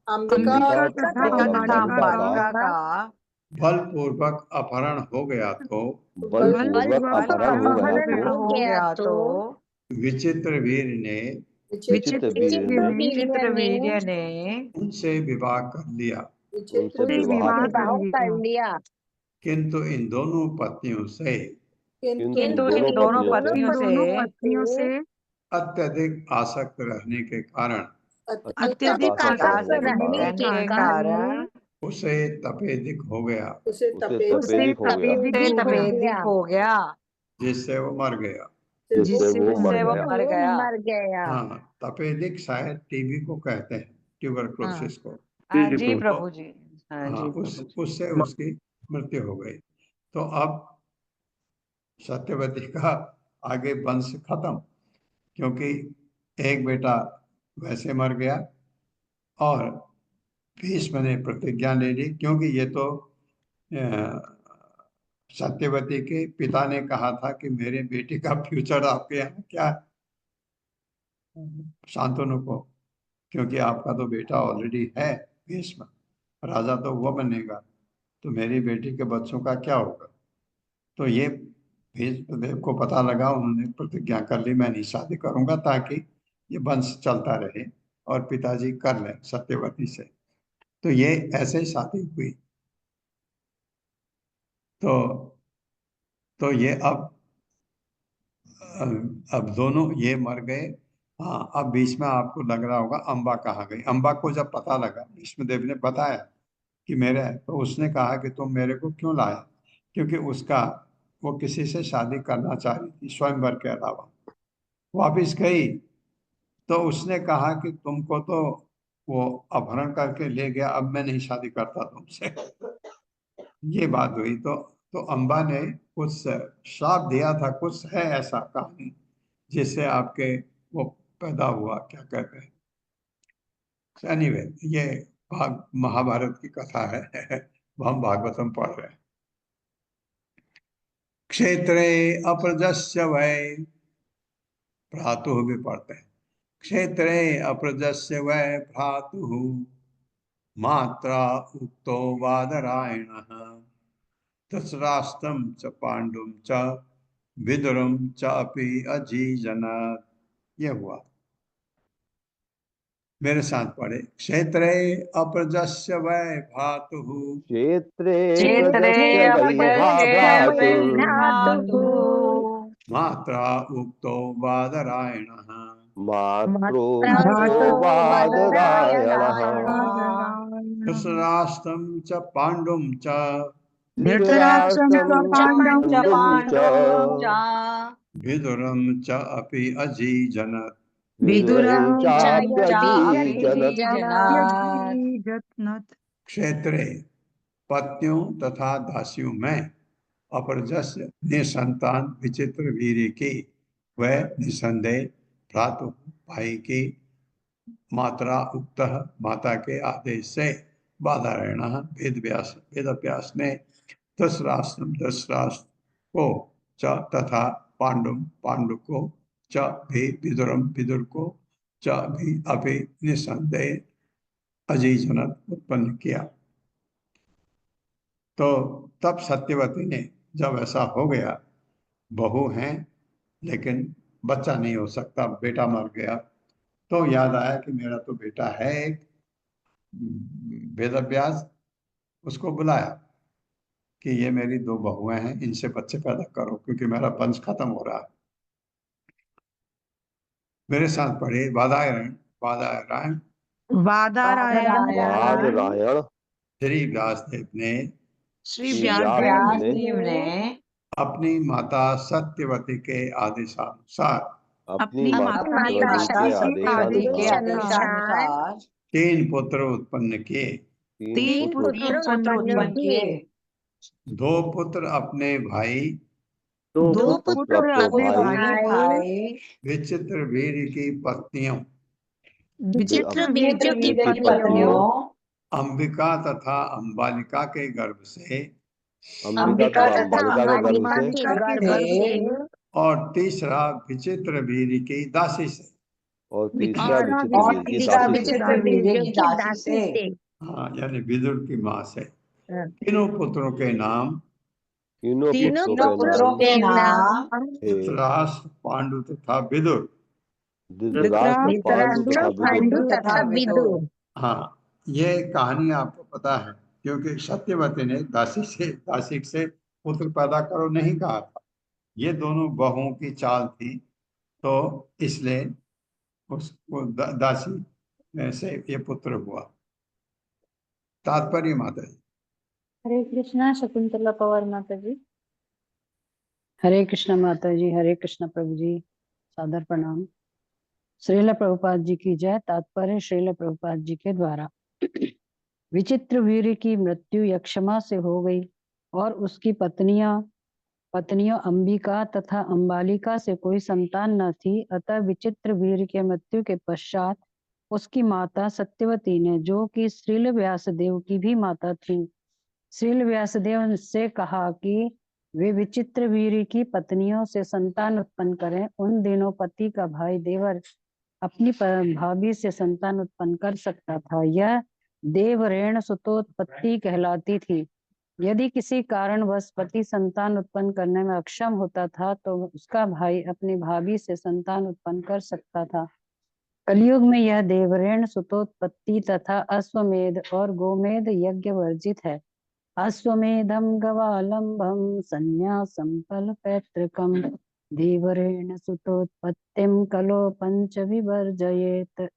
Speaker 4: अंबिका तथा अंबालिका का
Speaker 2: बलपूर्वक अपहरण हो गया तो
Speaker 4: बलपूर्वक अपहरण
Speaker 3: हो गया तो
Speaker 2: विचित्र वीर ने
Speaker 3: विचित्र वीर्य ने
Speaker 2: उनसे विवाह कर लिया।
Speaker 4: विवाह कर लिया।
Speaker 2: किंतु इन दोनों पत्नियों से
Speaker 3: किंतु इन दोनों पत्नियों से
Speaker 2: अत्यधिक आसक्त रहने के कारण
Speaker 4: अत्यधिक आसक्त रहने के कारण
Speaker 2: उसे तपेदिक हो गया,
Speaker 4: उसे तपेदिक
Speaker 3: हो गया,
Speaker 2: जिससे वो मर गया।
Speaker 3: जिससे वो मर गया।
Speaker 2: हाँ, तपेदिक शायद टीबी को कहते हैं, ट्यूबरक्लोसिस को।
Speaker 3: जी प्रभु जी।
Speaker 2: हाँ, उससे उसकी मृत्यु हो गई। तो अब सत्यवती का आगे वंश खत्म, क्योंकि एक बेटा वैसे मर गया और भीष्म ने प्रतिज्ञा ले ली, क्योंकि ये तो सत्यवती के पिता ने कहा था कि मेरे बेटे का फ्यूचर आपके यहाँ क्या है, शांतनु को, क्योंकि आपका तो बेटा ऑलरेडी है भीष्म, राजा तो वो बनेगा, तो मेरी बेटी के बच्चों का क्या होगा। तो ये भीष्मदेव को पता लगा, उन्होंने प्रतिज्ञा कर ली मैं नहीं शादी करूंगा, ताकि ये वंश चलता रहे और पिताजी कर लें सत्यवती से। तो ये ऐसे ही शादी हुई। तो ये अब दोनों ये मर गए। हाँ, अब बीच में आपको लग रहा होगा अम्बा कहाँ गई। अम्बा को जब पता लगा, भीष्मदेव ने बताया कि मेरे, तो उसने कहा कि तुम मेरे को क्यों लाया, क्योंकि उसका वो किसी से शादी करना चाह रही थी स्वयंवर के अलावा। वापिस गई तो उसने कहा कि तुमको तो वो अपहरण करके ले गया, अब मैं नहीं शादी करता तुमसे। ये बात हुई तो अम्बा ने कुछ श्राप दिया था, कुछ है ऐसा कहानी जिससे आपके वो पैदा हुआ, क्या कहते हैं। एनीवे, ये महाभारत की कथा है। हम भागवतम पढ़ रहे हैं। क्षेत्रे अप्रजस्य वै, भ्रातुः भी पढ़ते हैं। क्षेत्रे अप्रजस्य वै भ्रातुः मात्रा उक्तो बादरायणः धृतराष्ट्रं च पांडुं च विदुरं च अपि अजीजनत्। ये हुआ। मेरे साथ पढ़े। क्षेत्रे अप्रजस्य वै भ्रातुः
Speaker 4: क्षेत्रे
Speaker 2: मात्रा उक्तो बादरायणः धृतराष्ट्रं च पांडुं च विदुरं च अपि अजीजनत्। क्षेत्रे पत्नियों तथा दासियों में अपरजस्य निसंतान विचित्र वीर की, वह निसंदेह भ्रातु भाई की मात्रा उक्त माता के आदेश से बाधारेण वेद व्यास ने धृतराष्ट्र को च तथा पांडु को च भी विदुर को च भी अपि निसंदेह अजीजनक उत्पन्न किया। तो तब सत्यवती ने जब ऐसा हो गया, बहू हैं लेकिन बच्चा नहीं हो सकता, बेटा मर गया, तो याद आया कि मेरा तो बेटा है एक, वेदव्यास उसको बुलाया कि ये मेरी दो बहुएं हैं, इनसे बच्चे पैदा करो क्योंकि मेरा वंश खत्म हो रहा है। मेरे साथ पढ़े बाधारायण
Speaker 4: वादरायण
Speaker 2: श्री व्यासदेव ने
Speaker 3: श्री
Speaker 4: श्री
Speaker 3: व्यासदेव ने
Speaker 2: अपनी माता सत्यवती के आदेशानुसार
Speaker 4: अपनी माता
Speaker 3: माता
Speaker 4: सत्यवती के
Speaker 3: के
Speaker 4: आदेशानुसार
Speaker 2: 3 पुत्र उत्पन्न किए।
Speaker 4: 3 पुत्र
Speaker 3: उत्पन्न किए।
Speaker 2: 2 पुत्र अपने भाई
Speaker 4: 2 पुत्र अपने भाई
Speaker 2: विचित्र वीर की पत्नियों
Speaker 3: विचित्रवीर्य की पत्नियों
Speaker 2: अंबिका तथा अंबालिका के गर्भ से,
Speaker 4: अंबिका तथा अंबालिका के गर्भ से,
Speaker 2: और तीसरा विचित्र वीर की दासी से।
Speaker 4: और तीसरा विचित्र वीर की दासी से।
Speaker 2: हाँ, यानी विदुर की माँ से। तीनों पुत्रों के नाम
Speaker 4: तीनों पुत्रों के नाम
Speaker 2: धृतराष्ट्र, पांडु तथा विदुर।
Speaker 4: धृतराष्ट्र, पांडु तथा विदुर।
Speaker 2: हाँ, ये कहानी आपको पता है क्योंकि सत्यवती ने दासी से पुत्र पैदा करो नहीं कहा था। ये दोनों बहुओं की चाल थी, तो इसलिए उसको दासी से ये पुत्र हुआ। तात्पर्य माता जी।
Speaker 5: हरे कृष्णा। शकुंतला पवार माता जी।
Speaker 8: हरे कृष्ण माता जी, हरे कृष्ण प्रभु जी, सादर प्रणाम। श्रील प्रभुपाद जी की जय। तात्पर्य श्रील प्रभुपाद जी के द्वारा विचित्र वीर की मृत्यु यक्षमा से हो गई और उसकी पत्नियों अंबिका तथा अंबालिका से कोई संतान न थी। अतः विचित्र वीर के मृत्यु के पश्चात उसकी माता सत्यवती ने, जो कि श्रील व्यासदेव की भी माता थी, श्रील व्यासदेव से कहा कि वे विचित्र वीर की पत्नियों से संतान उत्पन्न करें। उन दिनों पति का भाई देवर अपनी भाभी से संतान उत्पन्न कर सकता था। यह देवरेण सुतोत्पत्ति कहलाती थी। यदि किसी कारणवश पति संतान उत्पन्न करने में अक्षम होता था तो उसका भाई अपनी भाभी से संतान उत्पन्न कर सकता था। कलयुग में यह देवरेण सुतोत्पत्ति तथा अश्वमेध और गोमेध यज्ञ वर्जित है। अश्वमेधम गवालंबम संन्यासम फल पैतृकम देवरेण सुतोत्पत्तिम कलो पंच विवर्जयेत।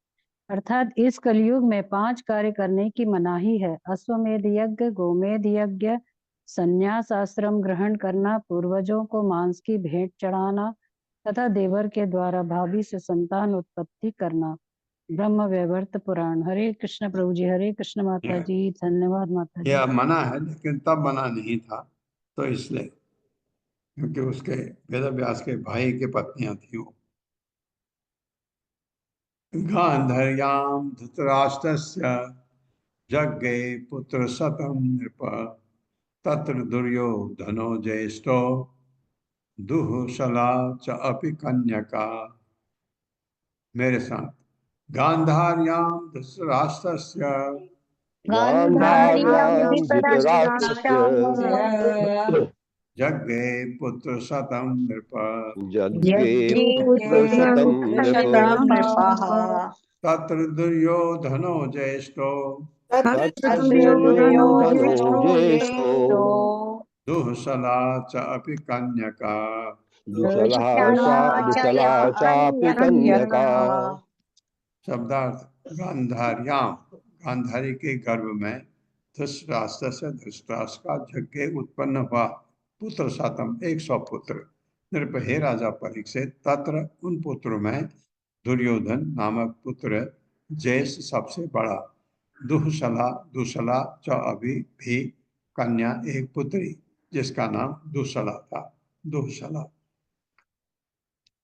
Speaker 8: अर्थात इस कलयुग में 5 कार्य करने की मनाही है। अश्वमेध यज्ञ, गोमेध यज्ञ, संन्यास आश्रम ग्रहण करना, पूर्वजों को मांस की भेंट चढ़ाना तथा देवर के द्वारा भाभी से संतान उत्पत्ति करना। ब्रह्म वैवर्त पुराण। हरे कृष्ण प्रभु जी, हरे कृष्ण माता जी, धन्यवाद माता जी।
Speaker 2: यह मना है लेकिन तब मना नहीं था, तो इसलिए क्योंकि उसके वेदव्यास के भाई की पत्नियां थी वो। गांधर्याम धृतराष्ट्रस्य जज्ञे पुत्र शतम नृप तत्र दुर्योधनो ज्येष्ठो दुःशला च अपि कन्यका। मेरे साथ। गांधार्याम धृतराष्ट्रस्य जज्ञे पुत्र शतम नृप तत्र दुर्योधनो ज्येष्ठो दुःशला च अपि कन्यका। शब्दार्थ गांधार्याम, गांधारी के गर्भ में धृतराष्ट्र से धृतराष्ट्र का यज्ञ उत्पन्न हुआ पुत्र शतम 100 पुत्र। नृप हे राजा परीक्षित, तत्र उन पुत्रों में दुर्योधन नामक पुत्र जैस सबसे बड़ा, दुःशला च अभी भी कन्या एक पुत्री जिसका नाम दुःशला था। दुःशला।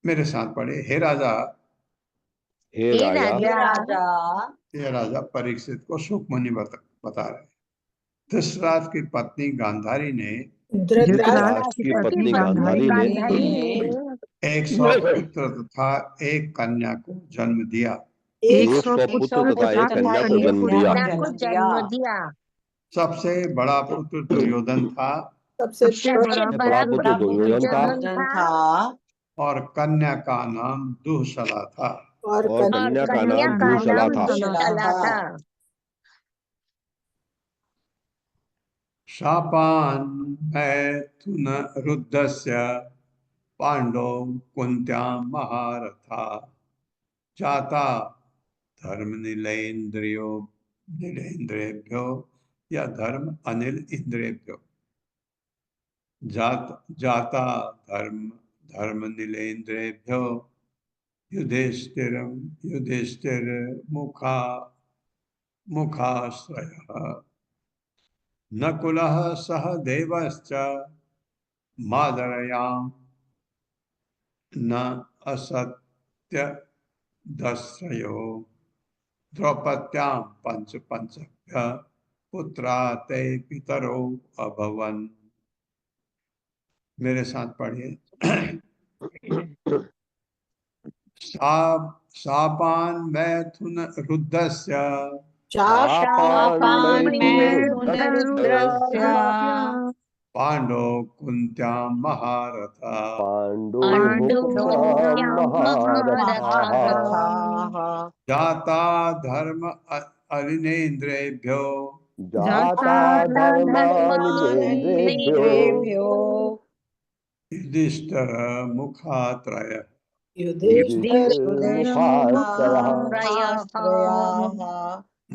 Speaker 2: मेरे साथ पढ़े, हे राजा
Speaker 4: हे राजा,
Speaker 2: ये राजा परीक्षित को सुखमणि बता रहे हैं। धृतराष्ट्र की पत्नी गांधारी ने
Speaker 4: धृतराष्ट्र की पत्नी गांधारी ने
Speaker 2: 100 पुत्र तथा एक कन्या को जन्म दिया।
Speaker 4: 100 पुत्र तथा एक कन्या को जन्म दिया।
Speaker 2: सबसे बड़ा पुत्र दुर्योधन था
Speaker 7: सबसे
Speaker 4: बड़ा पुत्र दुर्योधन था
Speaker 2: और कन्या का नाम दुःशला था।
Speaker 7: और
Speaker 4: कन्या का नाम दुःशला था।
Speaker 2: शापान मैथुन रुद्धस्य पांडव कुंत्यां महारथा जाता धर्म नीलेन्द्रियभ्यो या धर्म अनिल इंद्रियभ्यो। जाता धर्म नीलेन्द्रियभ्यो युधिष्ठिर मुखाश्रयः नकुलः सह देवश्च मादरयां न असत्य दस्रयो द्रौपद्यां पंचभ्य पुत्रा ते पितरो अभवन्। मेरे साथ पढ़िए। शापान मैथुन रुद्धस्य पांडव कुंत्यां महारथा जाता धर्म अनिलेन्द्रियभ्यो युधिष्ठिर मुखात्रयः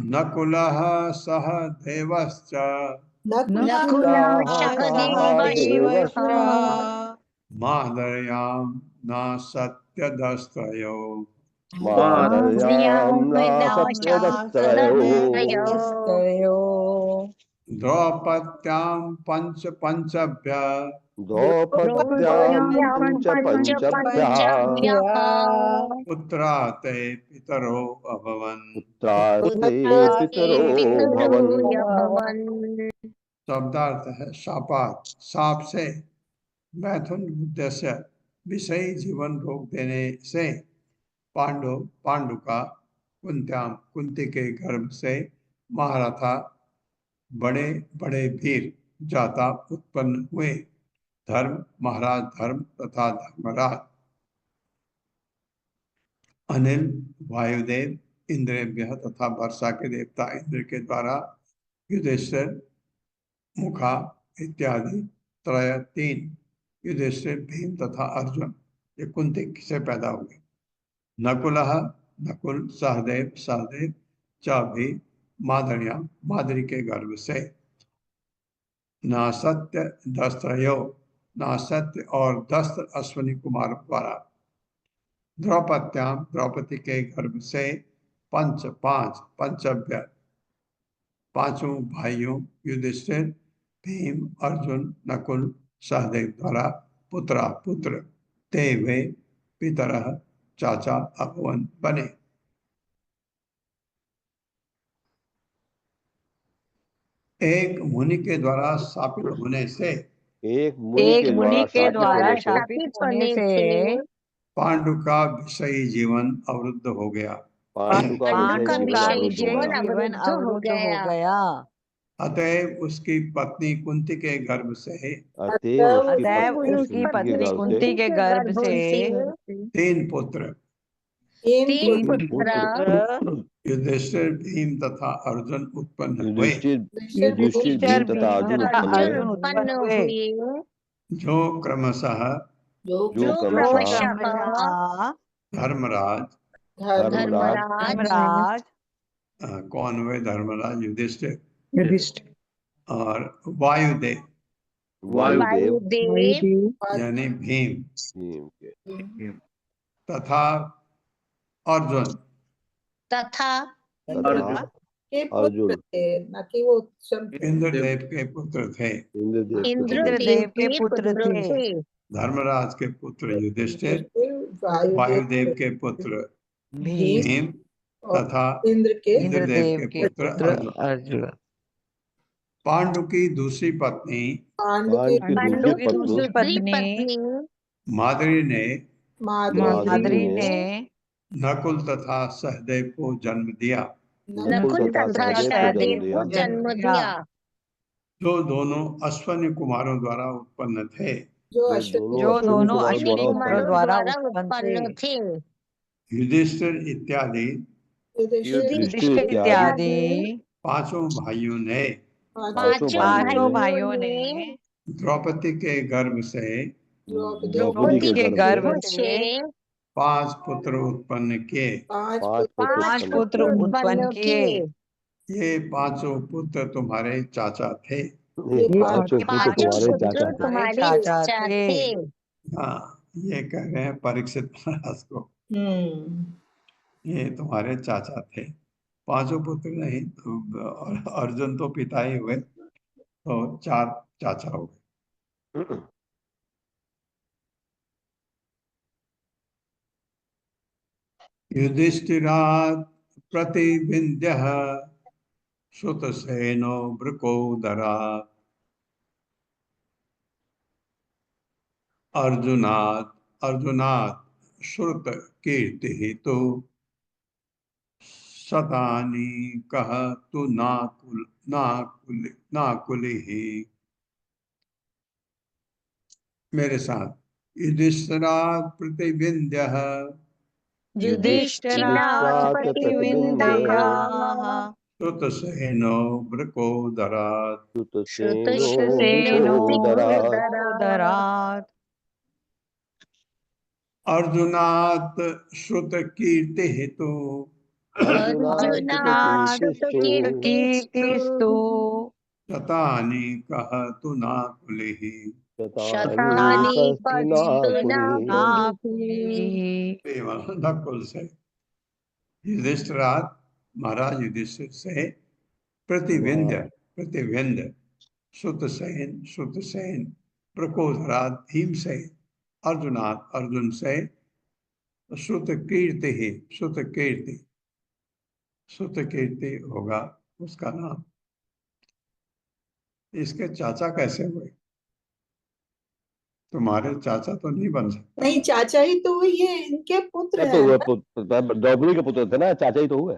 Speaker 2: नकुलः सह देवश्च मादर्यां न सत्यदस्त्रयो द्रौपद्यां पंचभ्य पुत्रा ते पितरो अभवन्। शब्दार्थ है शापात, साप से, मैथुन उद्देश्य विषयी जीवन रोक देने से, पांडु का कुंती के गर्भ से महारथा बड़े बड़े वीर जाता उत्पन्न हुए। धर्म महाराज धर्म तथा धर्मराज अनिल वायुदेव इंद्रियभ्य तथा वर्षा के देवता इंद्र के द्वारा युधिष्ठिर मुखा इत्यादि त्रय 3 युधिष्ठिर भीम तथा अर्जुन ये कुंती से पैदा हुए। नकुल सहदेव च भी मादरिया मादरी के गर्भ से। नासत्य दस्त्रयो नासत्य और दस्त्र अश्विनी कुमारों द्वारा। द्रौपदी के गर्भ से पंचभ्य पांचों भाइयों युधिष्ठिर भीम अर्जुन नकुल सहदेव द्वारा पुत्र ते वे पितरः चाचा अभवन बने। एक मुनि के द्वारा शापित होने से
Speaker 3: शापित होने से
Speaker 2: पांडु का विषयी जीवन अवरुद्ध हो गया।
Speaker 3: पांडु का विषयी जीवन अवरुद्ध हो गया।
Speaker 2: अतएव उसकी पत्नी कुंती के गर्भ से
Speaker 3: अतएव उसकी पत्नी कुंती के गर्भ से
Speaker 2: 3 पुत्र युधिष्ठिर भीम तथा अर्जुन उत्पन्न हुए। जो क्रमशः धर्मराज कौन हुए? धर्मराज युधिष्ठिर और वायुदेव यानी भीम तथा अर्जुन
Speaker 7: अर्जुन न कि वो
Speaker 2: इंद्रदेव के पुत्र थे।
Speaker 3: इंद्रदेव के पुत्र थे।
Speaker 2: धर्मराज के पुत्र युधिष्ठिर, वायुदेव के पुत्र
Speaker 7: भीम
Speaker 2: भीम
Speaker 7: और
Speaker 2: तथा
Speaker 7: इंद्र के
Speaker 2: इंद्रदेव के पुत्र अर्जुन।
Speaker 3: अर्जुन।
Speaker 2: पांडु की दूसरी पत्नी
Speaker 7: पांडु
Speaker 4: पांडु
Speaker 7: के
Speaker 4: की दूसरी पत्नी
Speaker 2: माद्री ने
Speaker 7: माद्री
Speaker 4: माद्री ने
Speaker 2: नकुल तथा सहदेव को जन्म दिया,
Speaker 4: नकुल तथा सहदेव को जन्म दिया,
Speaker 2: जो दोनों अश्वनी कुमारों द्वारा उत्पन्न थे।
Speaker 7: जो
Speaker 4: जो दोनों
Speaker 7: अश्विनी
Speaker 4: अश्विनी कुमारों द्वारा उत्पन्न थे।
Speaker 2: युधिष्ठिर इत्यादि
Speaker 4: युधिष्ठिर इत्यादि
Speaker 2: पांचों भाइयों ने
Speaker 4: पांचों भाइयों ने
Speaker 2: द्रौपदी के गर्भ से
Speaker 4: द्रौपदी के गर्भ से
Speaker 2: 5 पुत्र उत्पन्न किए।
Speaker 4: पांच पुत्र उत्पन्न किए।
Speaker 2: ये पांचों पुत्र तुम्हारे चाचा थे।
Speaker 7: ये
Speaker 4: पांचों पुत्र तुम्हारे चाचा थे।
Speaker 2: हाँ, ये कह रहे हैं परीक्षित महाराज को, ये तुम्हारे चाचा थे। पांचों पुत्र नहीं तो अर्जुन तो पिता ही हुए, तो 4 चाचा हो गए। युधिष्ठिरात् प्रतिविंध्यः श्रुतसेनो वृकोदरात् अर्जुनात् श्रुत कीर्ति हेतु शतानि कह तु नाकुलिः। मेरे साथ, युधिष्ठिरात् प्रतिविंध्यः
Speaker 4: युधिष्ठिरात् प्रतिविंध्यः
Speaker 2: श्रुतसेनो वृकोदरात्
Speaker 4: श्रुतसेनो वृकोदरात्
Speaker 2: अर्जुनात् श्रुत कीर्ति हेतु
Speaker 4: अर्जुनात् कीर्तिस्तु
Speaker 2: शतानि कह तु नाकुलिः।
Speaker 4: शतानि नाकुलिः।
Speaker 2: नकुल से युधिष्ठिरात्, महाराज युधिष्ठिर से प्रतिविंध्य श्रुतसेन प्रकोधरात् भीम से अर्जुनात् अर्जुन से श्रुत कीर्ति होगा उसका नाम। इसके चाचा कैसे हुए? तुम्हारे चाचा तो नहीं बन सकते।
Speaker 7: नहीं, चाचा ही तो ये इनके पुत्र
Speaker 9: तो
Speaker 7: हैं।
Speaker 9: द्रौपदी के पुत्र थे ना, चाचा ही तो हुए।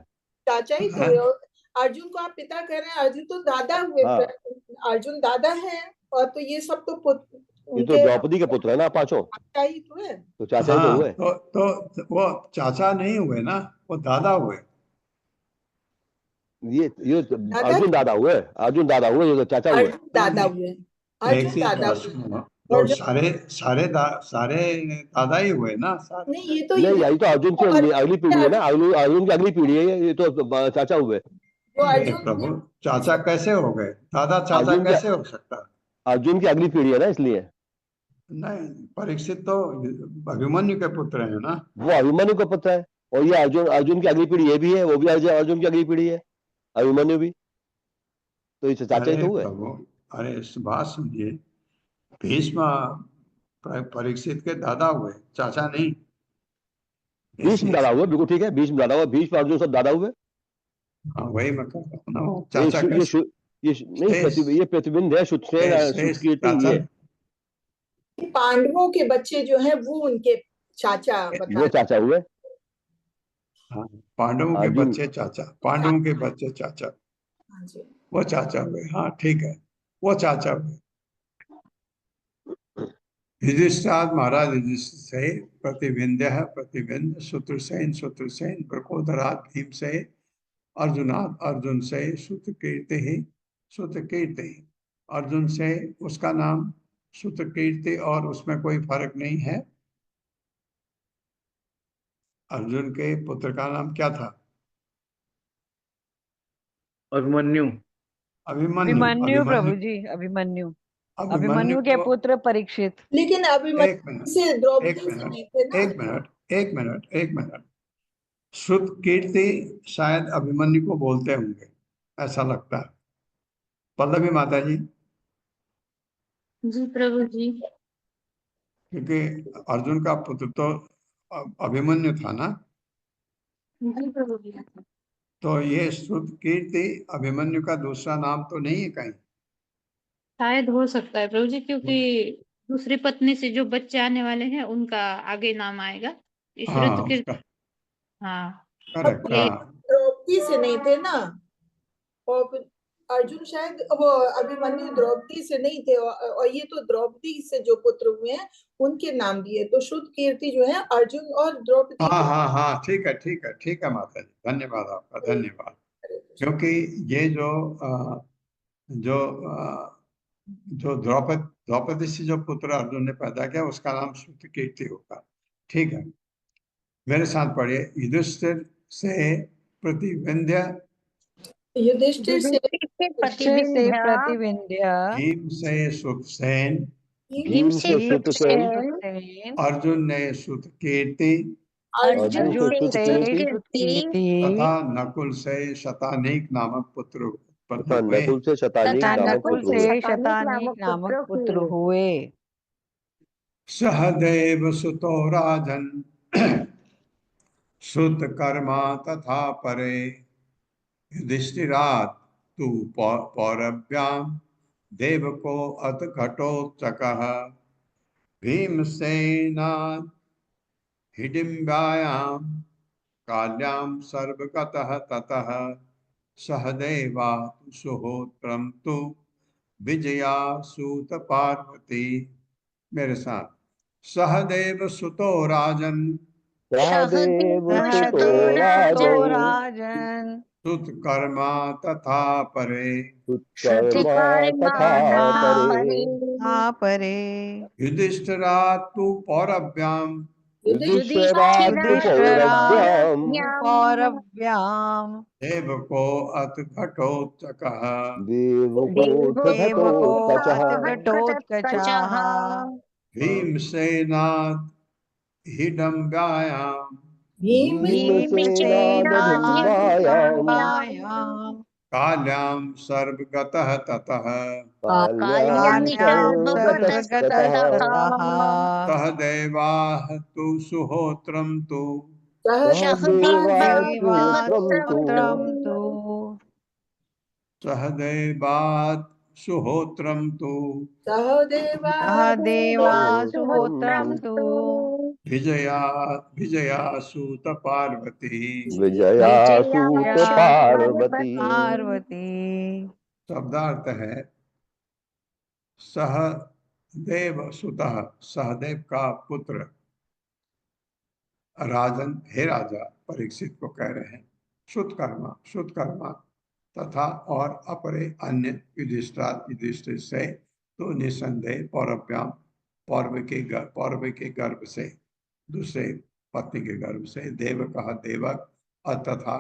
Speaker 7: चाचा ही तो हुए। और अर्जुन को आप पिता कह रहे हैं, अर्जुन तो दादा हुए। अर्जुन दादा है, और तो ये सब तो पुत्र,
Speaker 9: ये तो द्रौपदी के पुत्र है ना, पांचों।
Speaker 7: चाचा ही तो है,
Speaker 9: तो चाचा ही तो हुए।
Speaker 2: तो वो चाचा नहीं हुए ना, वो दादा हुए।
Speaker 9: ये अर्जुन दादा हुए, ये तो चाचा हुए।
Speaker 7: दादा हुए, अर्जुन दादा हुए।
Speaker 2: तो सारे दादा ही हुए ना सारे।
Speaker 7: नहीं, ये तो
Speaker 9: नहीं, यही तो अर्जुन की अगली पीढ़ी है ना, अर्जुन की अगली पीढ़ी है, ये तो चाचा हुए।
Speaker 2: प्रभु, चाचा कैसे हो गए? दादा चाचा कैसे हो सकता?
Speaker 9: अर्जुन की अगली पीढ़ी है ना, इसलिए।
Speaker 2: नहीं, परीक्षित तो अभिमन्यु के पुत्र है ना।
Speaker 9: वो अभिमन्यु का पुत्र है, और ये अर्जुन की अगली पीढ़ी ये भी है, वो भी अर्जुन की अगली पीढ़ी है, अभिमन्यु भी। तो इसे चाचा ही तो हुए।
Speaker 2: प्रभु, अरे इस बात सुनिए, भीष्म परीक्षित के दादा हुए, चाचा नहीं।
Speaker 9: भीष्म दादा हुए, बिल्कुल ठीक है, भीष्म दादा हुए, भीष्म अर्जुन सब दादा हुए।
Speaker 2: हाँ, वही मैं कह रहा हूँ। चाचा
Speaker 9: ये प्रतिबिंब है,
Speaker 7: पांडवों के बच्चे जो हैं वो उनके चाचा
Speaker 9: वो चाचा हुए।
Speaker 2: हाँ, पांडवों के बच्चे चाचा, पांडवों के बच्चे चाचा, वो चाचा हुए। हाँ ठीक है, वो चाचा हुए। युधिष्ठिर, महाराज युधिष्ठिर से प्रतिविंध्य सुत्रसेन प्रकोदरात् भीम से अर्जुनात् अर्जुन से श्रुतकीर्ति अर्जुन से उसका नाम श्रुतकीर्ति, और उसमें कोई फर्क नहीं है। अर्जुन के पुत्र का नाम क्या था?
Speaker 3: अभिमन्यु
Speaker 8: प्रभु जी, अभिमन्यु के पुत्र परीक्षित।
Speaker 7: लेकिन अभिमन्यु से द्रौपदी
Speaker 2: एक मिनट, श्रुत कीर्ति शायद अभिमन्यु को बोलते होंगे, ऐसा लगता है। पल्लवी माता जी।
Speaker 5: जी प्रभु जी।
Speaker 2: क्योंकि अर्जुन का पुत्र तो अभिमन्यु था ना।
Speaker 5: जी प्रभु जी।
Speaker 2: तो ये श्रुत कीर्ति अभिमन्यु का दूसरा नाम तो नहीं है कहीं?
Speaker 5: शायद हो सकता है प्रभु जी, क्योंकि दूसरी पत्नी से जो बच्चे आने वाले हैं उनका आगे नाम आएगा।
Speaker 2: हाँ
Speaker 5: ईश्वरत के
Speaker 2: उसका
Speaker 5: हाँ
Speaker 2: करेक्ट।
Speaker 5: ये
Speaker 2: हाँ
Speaker 7: द्रौपदी से नहीं थे ना, और अर्जुन शायद वो अभिमन्यु द्रौपदी से नहीं थे, और ये तो द्रौपदी से जो पुत्र हुए हैं उनके नाम दिए, तो श्रुत कीर्ति जो है अर्जुन और द्रौपदी
Speaker 2: हाँ
Speaker 7: के।
Speaker 2: हाँ हाँ, ठीक है ठीक है ठीक है माता जी, धन्यवाद आपका, धन्यवाद। क्योंकि ये जो जो द्रौपदी से जो पुत्र अर्जुन ने पैदा किया उसका नाम श्रुत कीर्ति होगा। ठीक है, मेरे साथ पढ़िए। युधिष्ठिर से प्रतिविंध्य,
Speaker 7: युधिष्ठिर से
Speaker 8: प्रतिविंध्य,
Speaker 2: भीम से सुतसेन,
Speaker 9: भीम से श्रुतसेन,
Speaker 2: अर्जुन ने श्रुत कीर्ति,
Speaker 9: अर्जुन से श्रुतकीर्ति
Speaker 8: कीर्ति
Speaker 2: तथा नकुल से शतानीक नामक पुत्र उत्पन्न
Speaker 9: तथा
Speaker 2: हुए।
Speaker 9: नकुल से शतानीक नामक
Speaker 8: नकुल
Speaker 9: पुत्र हुए।
Speaker 8: से शतानीक नामक पुत्र हुए।
Speaker 2: सहदेव सुतो राजन श्रुत कर्मा तथा परे, युधिष्ठिरात् तु पौरव्याम देवको अथ घटोत्कचः, भीमसेनात् हिडिम्बायां काल्यां सर्वगतः ततः, सहदेवात् सुहोत्रं तु विजया सूत पार्वती। मेरे साथ, सहदेव सुतो राजन
Speaker 9: सहदेव सुतो
Speaker 8: सहदेव
Speaker 9: राजन,
Speaker 8: राजन
Speaker 2: सुत कर्मा तथा परे,
Speaker 9: सुत्कर्मा तथा परे,
Speaker 8: परे,
Speaker 2: युधिष्ठिरात् तु पौरव्याम
Speaker 9: युधिष्ठिरात् पौरव्याम
Speaker 8: पौरव्याम
Speaker 2: देवको अथ घटोत्कचः,
Speaker 9: देवकोऽथ घटोत्कचः,
Speaker 8: देवकोऽथ घटोत्कचः,
Speaker 2: भीमसेनात् हिडम्बायां
Speaker 9: भीमसेनादधिम्बायाम्
Speaker 2: काल्यां सर्वगतः ततः,
Speaker 9: काल्यां सर्वगतस्ततः,
Speaker 2: सहदेवाः तु सुहोत्रं तु
Speaker 9: सहदेवासुहोत्रं तु
Speaker 2: सहदेवात् सुहोत्रं तु
Speaker 8: सहदेवासुहोत्रं तु
Speaker 2: विजयासूत पार्वती।
Speaker 9: विजयासूत पार्वती।
Speaker 8: पार्वती।
Speaker 2: शब्दार्थ है सहदेव सुतः, सहदेव का पुत्र। राजन, हे राजा, परीक्षित को कह रहे हैं। श्रुतकर्मा तथा और अपरे अन्य युधिष्ठिर से तो निसंदेह पौरव्याम, पौरव के गर्भ से, दूसरे पत्नी के गर्भ से, देव कहा देवक, तथा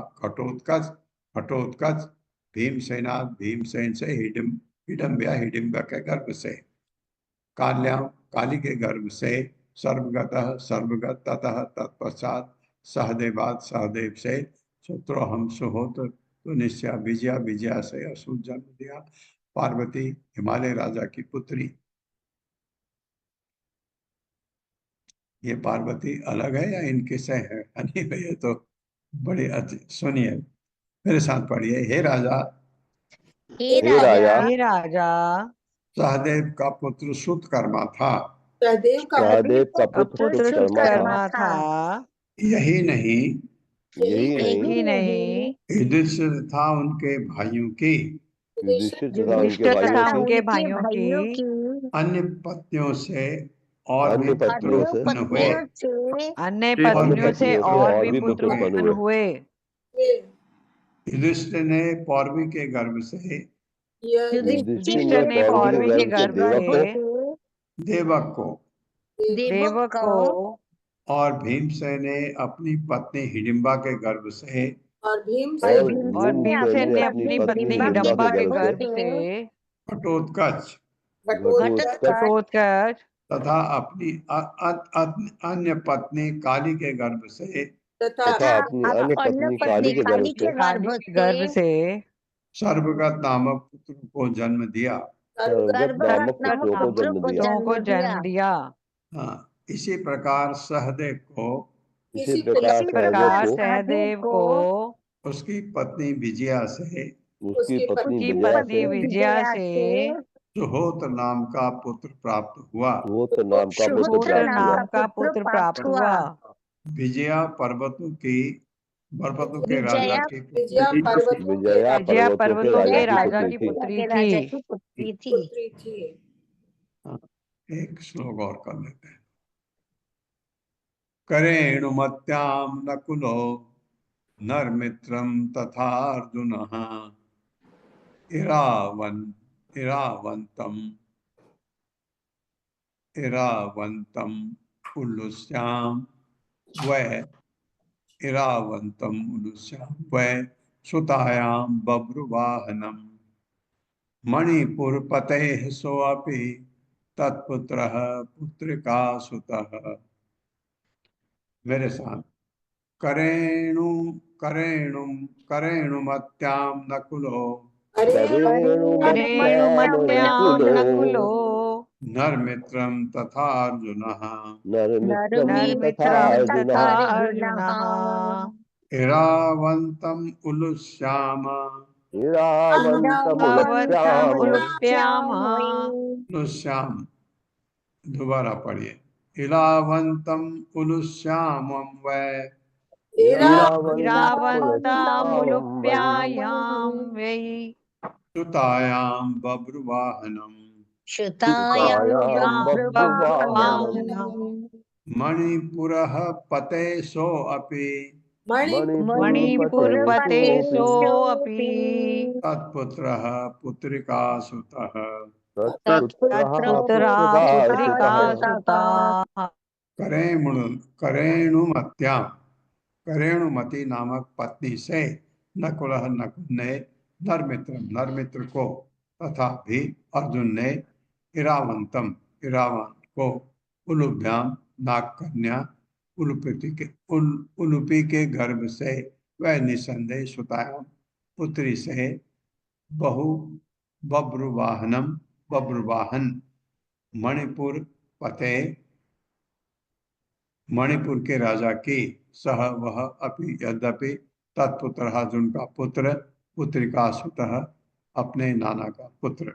Speaker 2: घटोत्कच भीमसेन से, हिडिम्बा के गर्भ से, काल्याम काली के गर्भ से, सर्वगत ततः तत्पश्चात, सहदेव से, सूत्रो हम सुहोत्र तो निश्चय, विजया से असुर जन्म दिया, पार्वती हिमालय राजा की पुत्री। ये पार्वती अलग है या इनके से है? ये तो बड़े अच्छे। सुनिए, मेरे साथ पढ़िए। हे राजा,
Speaker 8: हे राजा,
Speaker 2: सहदेव का पुत्र सुतकर्मा था।
Speaker 7: सहदेव का
Speaker 9: पुत्र
Speaker 8: सुतकर्मा था।
Speaker 2: यही नहीं,
Speaker 9: युधिष्ठिर
Speaker 2: था उनके भाइयों की,
Speaker 9: तथा
Speaker 8: उनके भाइयों की
Speaker 2: अन्य पत्नियों से और भी पुत्र उत्पन्न हुए।
Speaker 8: अन्य पत्नियों से और भी पुत्र उत्पन्न हुए।
Speaker 2: युधिष्ठिर ने पौरवी के गर्भ से,
Speaker 8: युधिष्ठिर ने पौरवी के गर्भ से
Speaker 2: देवक को, और भीमसेन ने अपनी पत्नी हिडिम्बा के गर्भ से,
Speaker 7: और
Speaker 8: भीमसेन ने अपनी पत्नी हिडिम्बा के गर्भ से
Speaker 2: घटोत्कच तथा अपनी अन्य पत्नी काली के गर्भ से,
Speaker 9: तथा अपनी अन्य पत्नी काली के
Speaker 8: गर्भ से
Speaker 2: सर्वगत नामक पुत्र को जन्म दिया।
Speaker 8: पुत्रों को जन्म दिया।
Speaker 2: हाँ, इसी प्रकार सहदेव को
Speaker 9: इसी
Speaker 7: प्रकार
Speaker 9: प्रकार
Speaker 3: सहदेव को
Speaker 2: उसकी पत्नी विजया से
Speaker 9: उसकी पत्नी
Speaker 3: उसकी
Speaker 9: विजया
Speaker 3: पत्नी
Speaker 9: से
Speaker 3: विजया से
Speaker 2: सुहोत्र नाम का पुत्र प्राप्त हुआ।
Speaker 9: सुहोत्र नाम का पुत्र
Speaker 3: सुहोत्र
Speaker 9: प्राप्त हुआ।
Speaker 3: नाम का पुत्र प्राप्त हुआ।
Speaker 2: विजया पर्वतों के राजा की
Speaker 7: विजया
Speaker 2: पुत्री
Speaker 7: पर्वतों के
Speaker 9: विजया
Speaker 3: विजया पर्वतों के राजा
Speaker 9: पुत्री
Speaker 3: की
Speaker 9: थी।
Speaker 3: पुत्री थी।
Speaker 7: पुत्री थी।
Speaker 2: एक श्लोक और कर लेते हैं। करेणुमत्याम नकुलो नरमित्रम तथा अर्जुनः इरावंतम उल्लुस्याम वै सुतायाम बभ्रुवाहनम मणिपुरपतेः सोऽपि तत्पुत्रः पुत्रिका सुतः। मेरे साथ। करेणुमत्याम नकुलो
Speaker 3: करेणुमत्याम नकुलो
Speaker 2: नरमित्रम तथा अर्जुनः
Speaker 3: नरमित्रम तथा अर्जुनः
Speaker 2: इरावंतम उलुश्याम
Speaker 3: इरावन्तं उलुप्याम
Speaker 2: उलुश्याम। दोबारा पढ़िए। इरावंतम उलुश्यामं वै
Speaker 3: इरावन्तं उलुप्यायां वै
Speaker 2: सुतायां बभ्रुवाहनम मणिपुरः पते सोऽपि
Speaker 3: मणिपुरपते सोऽपि
Speaker 2: तत्पुत्रः पुत्रिका सुतः।
Speaker 3: तत्पुत्रः पुत्रिका सुता।
Speaker 2: करेणुमती नामक पत्नी से नकुल ने नरमित्र को तथा भी अर्जुन ने इरावंतम इरावन को उलुभ्याम नागकन्या उलुपी के गर्भ से वह निसंदेह सुतायाम पुत्री से बहु बब्रुवाहन मणिपुर के राजा की सह वह यद्यपि तत्पुत्र अर्जुन का पुत्र पुत्रिका सुतः अपने नाना का पुत्र।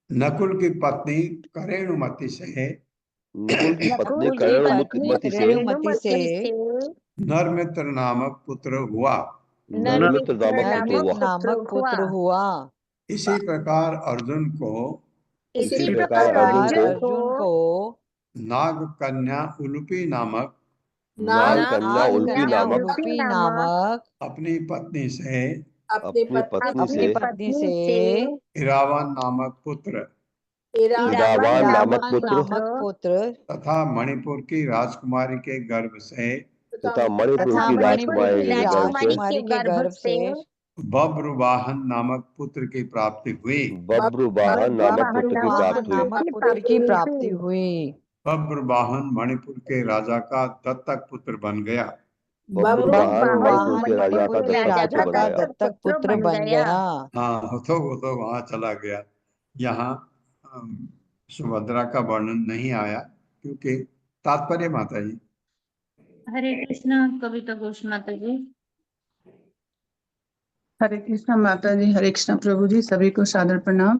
Speaker 2: नकुल की पत्नी करेणुमति से
Speaker 3: करेणुमति से
Speaker 2: नरमित्र नामक पुत्र हुआ।
Speaker 3: नरमित्र नामक पुत्र हुआ।
Speaker 2: इसी प्रकार अर्जुन को नाग कन्या उलुपी नामक अपनी पत्नी से इरावन नामक पुत्र तथा मणिपुर की राजकुमारी के गर्भ से बब्रुवाहन नामक पुत्र की प्राप्ति हुई। बब्रुवाहन मणिपुर के राजा का दत्तक पुत्र बन गया।
Speaker 3: दत्तक पुत्र बन गया।
Speaker 2: हाँ, तो वो तो वहां चला गया। यहाँ सुभद्रा का वर्णन नहीं आया क्योंकि तात्पर्य माता जी।
Speaker 5: हरे कृष्णा कविता घोष माता जी।
Speaker 10: हरे कृष्णा माता जी, हरे कृष्णा प्रभु जी, सभी को सादर प्रणाम।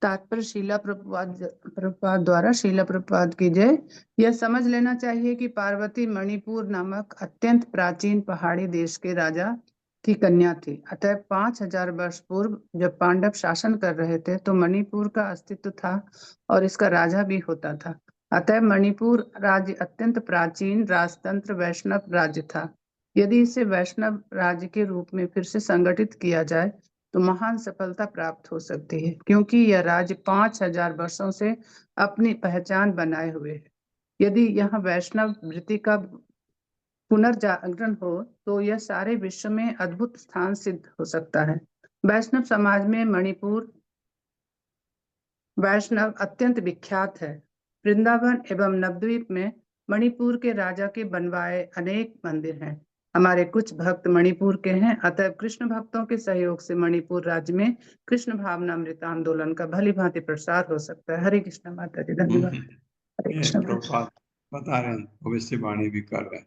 Speaker 10: तात्पर्य शीला प्रभुपाद द्वारा शीला प्रभुपाद की जय। यह समझ लेना चाहिए कि पार्वती मणिपुर नामक अत्यंत प्राचीन पहाड़ी देश के राजा की कन्या थी। अतः 5000 वर्ष पूर्व जब पांडव शासन कर रहे थे तो मणिपुर का अस्तित्व था और इसका राजा भी होता था। अतः मणिपुर राज्य अत्यंत प्राचीन राजतंत्र वैष्णव राज्य था। यदि इसे वैष्णव राज्य के रूप में फिर से संगठित किया जाए तो महान सफलता प्राप्त हो सकती है, क्योंकि यह राज्य 5000 वर्षों से अपनी पहचान बनाए हुए है। यदि यहाँ वैष्णव वृत्ति का पुनर्जागरण हो तो यह सारे विश्व में अद्भुत स्थान सिद्ध हो सकता है। वैष्णव समाज में मणिपुर वैष्णव अत्यंत विख्यात है। वृंदावन एवं नवद्वीप में मणिपुर के राजा के बनवाए अनेक मंदिर हैं। हमारे कुछ भक्त मणिपुर के हैं, अतः कृष्ण भक्तों के सहयोग से मणिपुर राज्य में कृष्ण भावनामृत आंदोलन का भली भांति प्रसार हो सकता है। हरे कृष्ण माता जी, धन्यवाद। हरे
Speaker 2: ये
Speaker 10: कृष्ण।
Speaker 2: प्रभुपाद बता रहे हैं, भविष्यवाणी भी कर रहे हैं।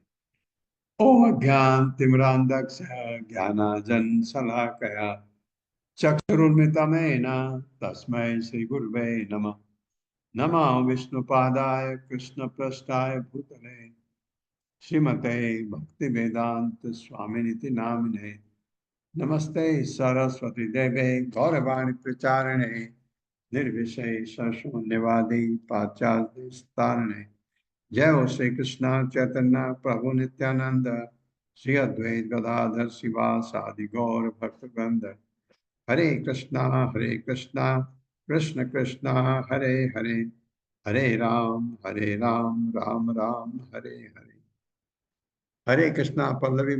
Speaker 2: ओम अज्ञान तिमिरांधक्ष ज्ञानाजन शलाकया चक्षुरुन्मिलितमेन तस्मै श्री गुरुवे नमः। नमो विष्णुपादाय कृष्णप्रेष्ठाय भूतले श्रीमते भक्तिवेदांत स्वामिनिति नामिने। नमस्ते सरस्वती देवे गौरवाणी प्रचारिणे निर्विशेष शून्यवादी पाश्चात्य स्थाने। जय हो श्री कृष्ण चैतन्य प्रभु नित्यानंद श्री अद्वैत गदाधर शिवासादि गौर भक्तवृंद। हरे कृष्णा कृष्ण कृष्णा हरे हरे, हरे राम राम राम हरे हरे। हरे कृष्णा पल्लवी।